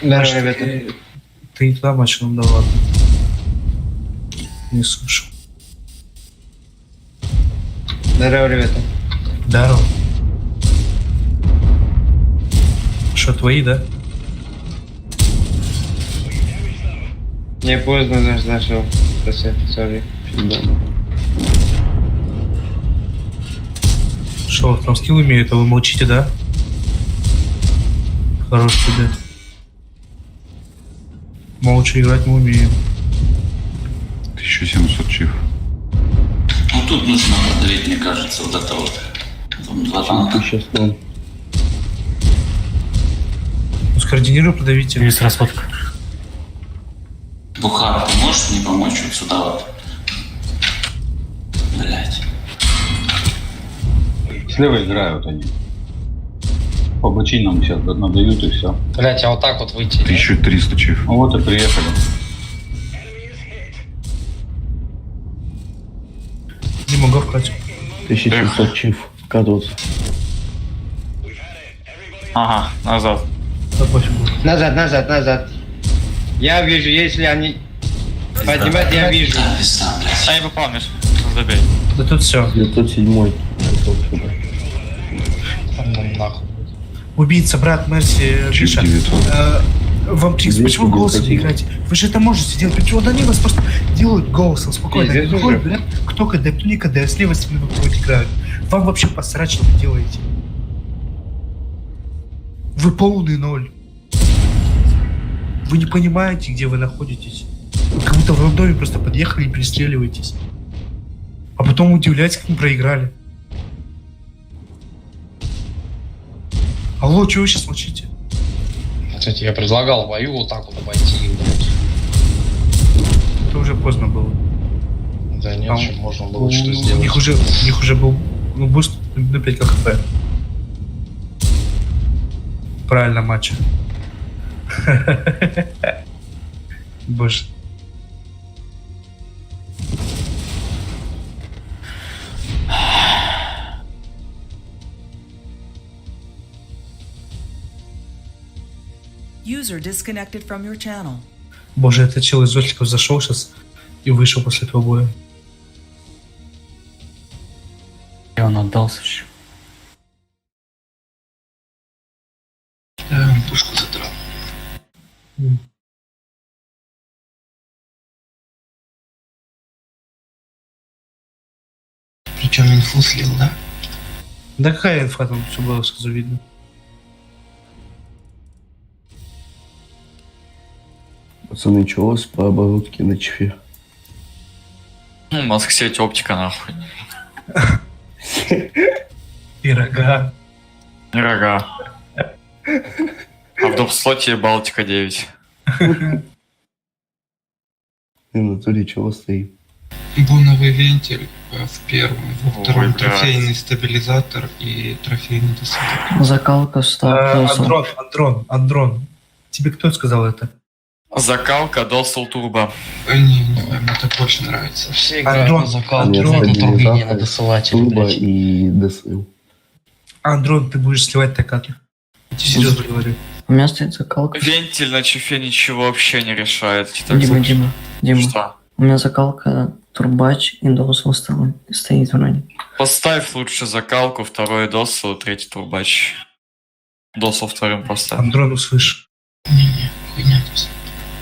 Да, Маш, ребята. ты не туда мача, ну да ладно. Не слушал. Здорово, ребята. Здорово. Что, твои, да? Не поздно наш зашел. Сори. Что, там скилл умеют, а вы молчите, да? Хорош, ребят. Молча играть мы умеем. 1700 чиф. Ну тут нужно продавить, мне кажется, вот это вот. Там два танка. Ну, скоординируй, продавите. Есть расходка. Бухар, ты можешь мне помочь вот сюда вот? Блять. Слева играют они. По бочинам сейчас надают и все. Блять, а вот так вот выйти. 1300 чиф. Ну вот и приехали. Не могу вкать. 1700 чиф. Кадос. Ага, назад. Да пофигу. Назад, назад, назад. Я вижу, если они поднимают, я вижу. А я попал, Миш. Забей. Да тут все. 907. Нахуй. Убийца, брат, Мерси, Чиф Миша. 900. Вам Трикс, почему голосом не играете? Вы же это можете делать. Почему они вас просто делают голосом спокойно? Здесь Какой, уже. блядь, кто КД, кто не КД, слева стороны выходит играют. Вам вообще посрать, что вы делаете. Вы полный ноль. Вы не понимаете, где вы находитесь. Вы как будто в рандоме просто подъехали и пристреливаетесь. А потом удивляетесь, как мы проиграли. Алло, чего вы сейчас молчите? Кстати, я предлагал в бою вот так вот обойти. Это уже поздно было. Да нет, Там, можно было что у сделать. них уже был буст на 5 хп. Правильно, матча. Боже. User disconnected from your channel. Боже, этот чел из зольтиков зашел сейчас и вышел после этого боя. И он отдался еще. Да, он пушку задрал. Причем инфу слил, да? Да какая инфа там, все было сразу видно. Пацаны, чего у вас по оборудке на чифе? Мозг сеть оптика нахуй. И рога. И рога. А в доп-слоте Балтика 9. И на натуре чего стоит? Боновый вентиль в первом, во втором Ой, да. трофейный стабилизатор и трофейный досылатель. Закалка, статус. Андрон. Тебе кто сказал это? Закалка Досл Турбо. Не, мне так больше нравится. Все играют на закалке, на турбине, на досылателе. Турбо и досыл. Андрон, ты будешь сливать токаты. Серьезно говорю. У меня стоит закалка. Вентиль на чифе ничего вообще не решает. Дима. Что? У меня закалка, турбач и досл стоит вроде. Поставь лучше закалку, второй досл, третий турбач. Досл вторым поставь. Андрон, услышь. Не, хуйня тут.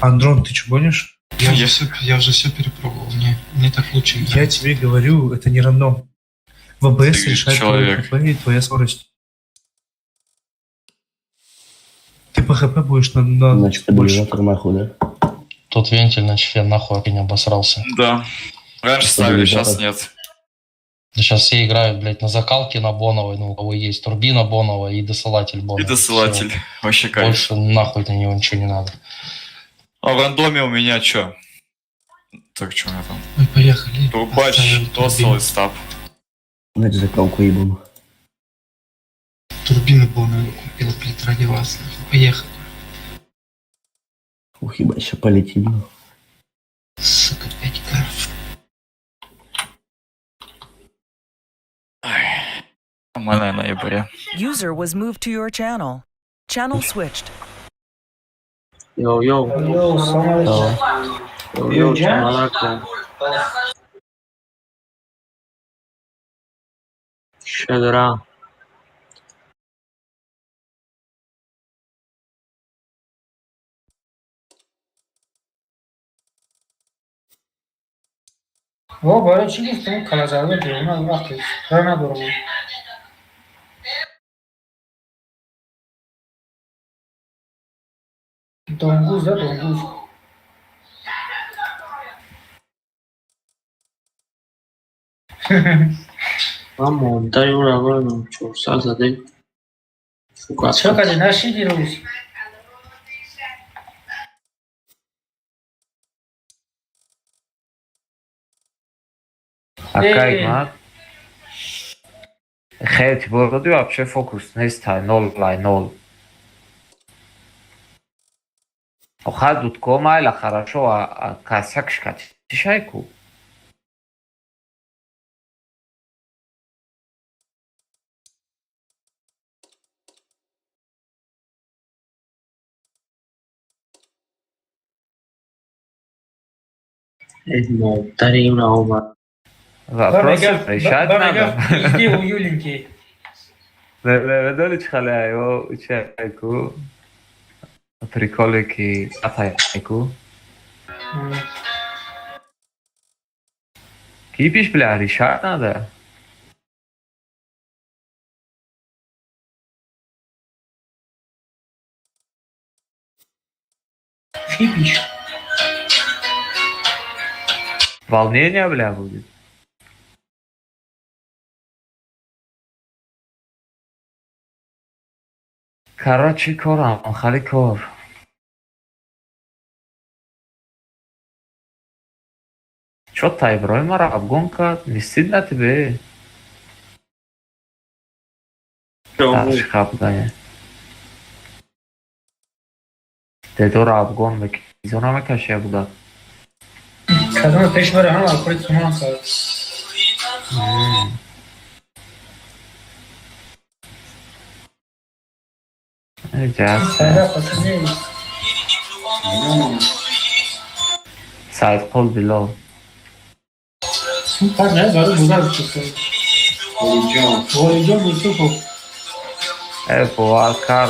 Андрон, ты что, гонишь? Я уже все перепробовал. Мне так лучше. Я тебе говорю, это не рандом. В АБС Ты решает человек. твой хп и твоя скорость. Ты по хп будешь на Значит, больше. стабилизатор нахуй, да? Тот вентиль на чифе нахуй не обосрался. Да. Раньше ставили, сейчас нет. Да сейчас все играют, блядь, на закалке на Боновой, ну у кого есть турбина Бонова и досылатель Бонова. И досылатель. Всё. Вообще кайф. Больше нахуй на него ничего не надо. А в рандоме у меня что? Так, что у меня там? Ой, поехали. Турбач, Оставим досл турбину. и стаб. Значит, закалку ебану. Турбину Боновую купил, блядь, ради вас. Нахуй. Поехали. Ух, ебать, сейчас полетим. Сука, 5К. Мы на ноябре. User was moved to your channel. Channel switched. Йоу-йоу. Йоу-йоу, чаманака. Щедра. O böyle çilek mi kalacağını diyorum. Allah rahmet. Rana durumu. Тунгус, да, Тунгус. Vamos, dai una mano, c'ho salsa dentro. Что, Катя, наши дерусь? Акай, Хейт, вроде вообще фокус не ставь, 0. Охадут комайла хорошо, а косяк шкать. Шайку. No, darei una ova. Вопросы решать надо. Иди у Юленьки. Ведали чхаля его чайку. Приколики атайку. Кипиш, бля, решать надо. Кипиш. Волнение, бля, будет. Короче, корам, халикор. Чё тай, бро, мара, обгонка, не стыдно тебе? Старший хапгане. Ты дура, обгон, меки. Зона мекаши, абуда. Kadına peşmere hanım alkolik sunan sağ. Sayda fasulye. Side call below. Var ne? Zarı buzar bir çıktı. Voleyeceğim bu çok. Bu kar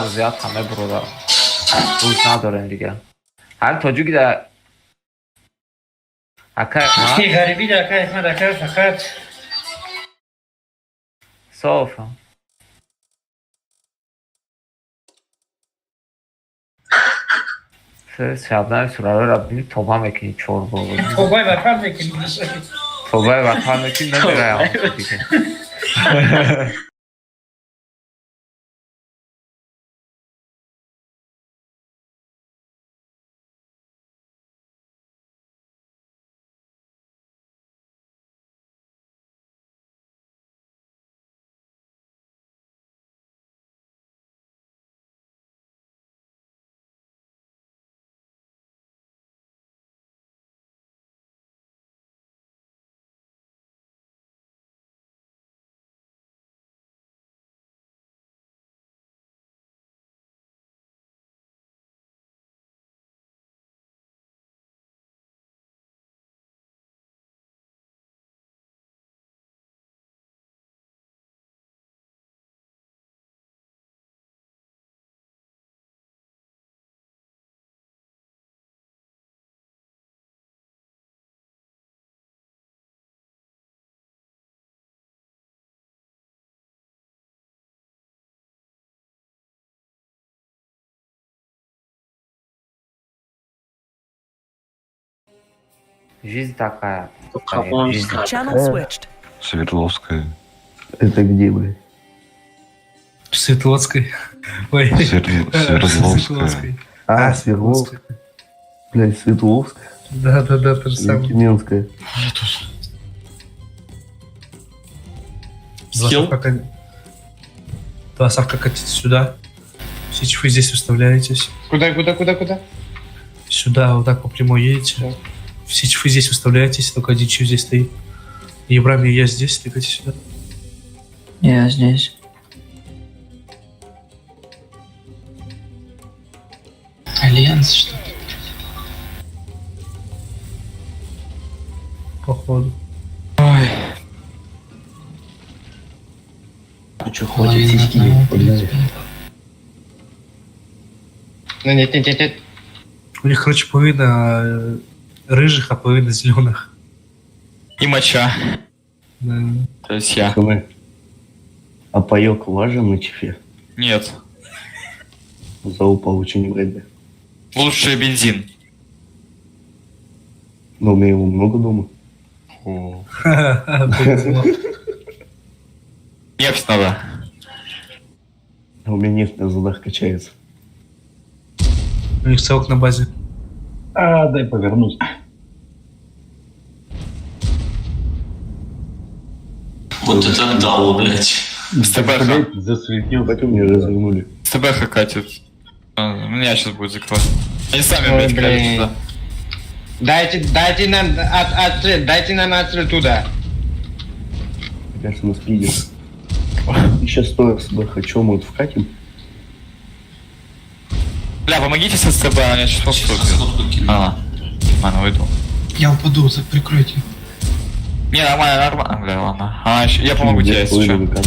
ziyata ne burada? Bu nadar دیگه. Her çocuk da Ki garibi de akar fakat. Sofa. شبنم سراره را بینی توبه میکنی چوربا بود توبه وطن میکنی توبه وطن میکنی نمیره هم دیگه Жизнь такая. Channel switched. Свердловская. Это где, блядь? В Светловской. Ой. Свердловская. Свердловская. Блядь, Светловская. Да, то же самое. Тюменская. Двосавка катится сюда. Сейчас вы здесь выставляетесь. Куда? Сюда, вот так по прямой едете. Сейчас вы здесь выставляетесь, только один чиф здесь стоит. Ебрами, я здесь, тыкайте сюда. Я здесь. Альянс, что ли? Походу. Ой. А что, хватит сиськи? Ну нет. У них, короче, половина рыжих, а половина зеленых. И моча. Да. То есть я. А паёк важен на чифе? Нет. За упал очень вредно. Лучший бензин. Но у меня его много дома. Нефть надо. А у меня нефть на задах качается. У них целок на базе. А, дай повернуть. Вот это дало, блядь. СТБ Засветил, так и мне развернули. СТБ катит. Меня сейчас будет закрывать. Они сами, блядь, катят туда. Дайте нам отстрел, дайте нам отстрел туда. Мне кажется, нас видят. Сейчас стоя сюда хочу, мы вот вкатим. Бля, помогите с СТБ, они сейчас попробуют. Ладно, выйду. Я упаду, прикройте. Не, нормально, бля, ладно. Я помогу тебе, если что.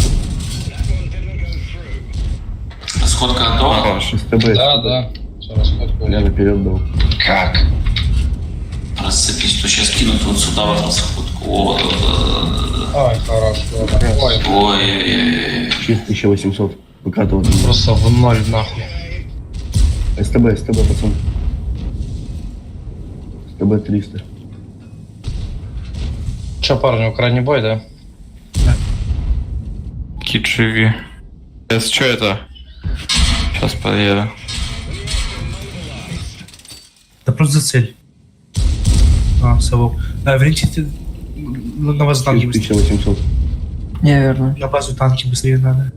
Расходка готова? СТБ. Да. Я наперед дал. Как? Расцепись, то сейчас кинут вот сюда вот расходку. Ой, хорошо. Ой. Чист 1800. Выкатывать. Просто в ноль нахуй. СТБ, пацан. СТБ 300. Че, парни, крайний бой, да? Кит, живи. Что это? Сейчас подъеду. Да просто за цель. Совок. Верните на базу танки быстрее. 1800. Не, верно. На базу танки быстрее надо.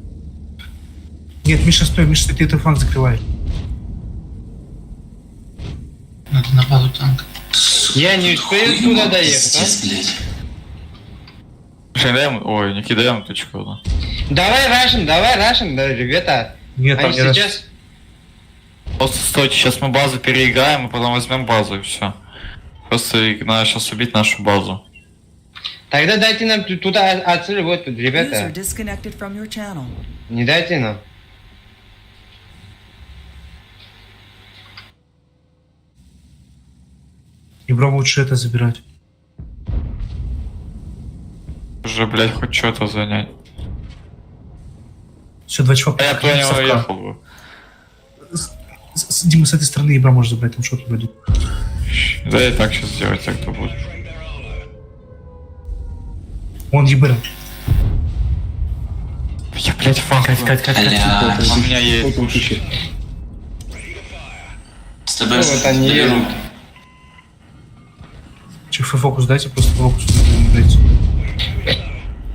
Нет, Миша, стой, ты этот фланг закрывай. Надо на базу танка. Я не успею туда доехать, Пиздец, блядь. Даем, ой, не кидаем точку. Да. Давай рашим, да, ребята. Нет, Они там сейчас... Просто стойте, сейчас мы базу переиграем, и потом возьмем базу, и все. Просто надо сейчас убить нашу базу. Тогда дайте нам туда отстрел, вот тут, User ребята. disconnected from your channel. Не дайте нам. И бро лучше это забирать. Уже, блядь, хоть что-то занять. Все, два чувака. Я понял, уехал бы. Дима, с этой стороны Ибра может забрать, там что-то будет. Да и так сейчас сделать, так то будет. Вон Ибра. Я, блядь, фак. Бля. У меня есть. С тобой Вот они берут. Чиф фокус дайте, просто фокус дайте.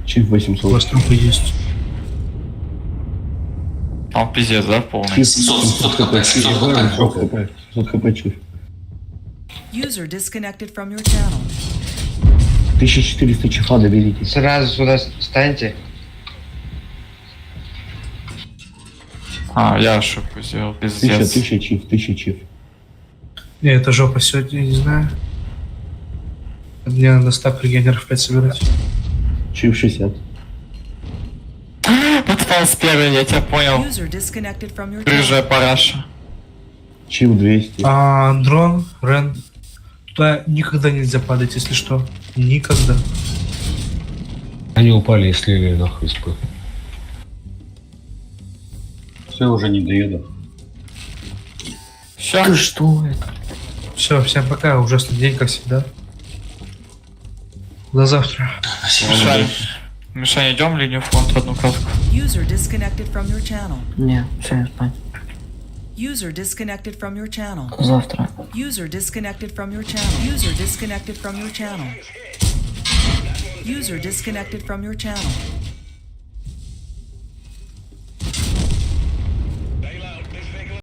Чип У вас 800. трупы есть. Там пиздец, да, полный? Чип 700 хп, 700 хп. 700 хп чип. User disconnected from your channel. 1400 чифа доберите. Сразу сюда встаньте. Я ошибку сделал, 1000 пиздец. чиф, 1000 чиф. Не, это жопа сегодня, я не знаю. Мне надо стак регенеров 5 собирать. Чиф 60. Подпал спереди, я тебя понял. User disconnected from your channel. Рыжая параша. Чиф 200. Дрон, Рен. Туда никогда нельзя падать, если что. Никогда. Они упали и слили нахуй спы. Все, уже не доеду. Все. Что это? Все, всем пока. Ужасный день, как всегда. До завтра. Мишань, идем в линию фронта одну катку. User disconnected from your channel. Не, все, спать. User disconnected from your channel. Завтра. User disconnected from your channel. User disconnected from your channel. User disconnected from your channel.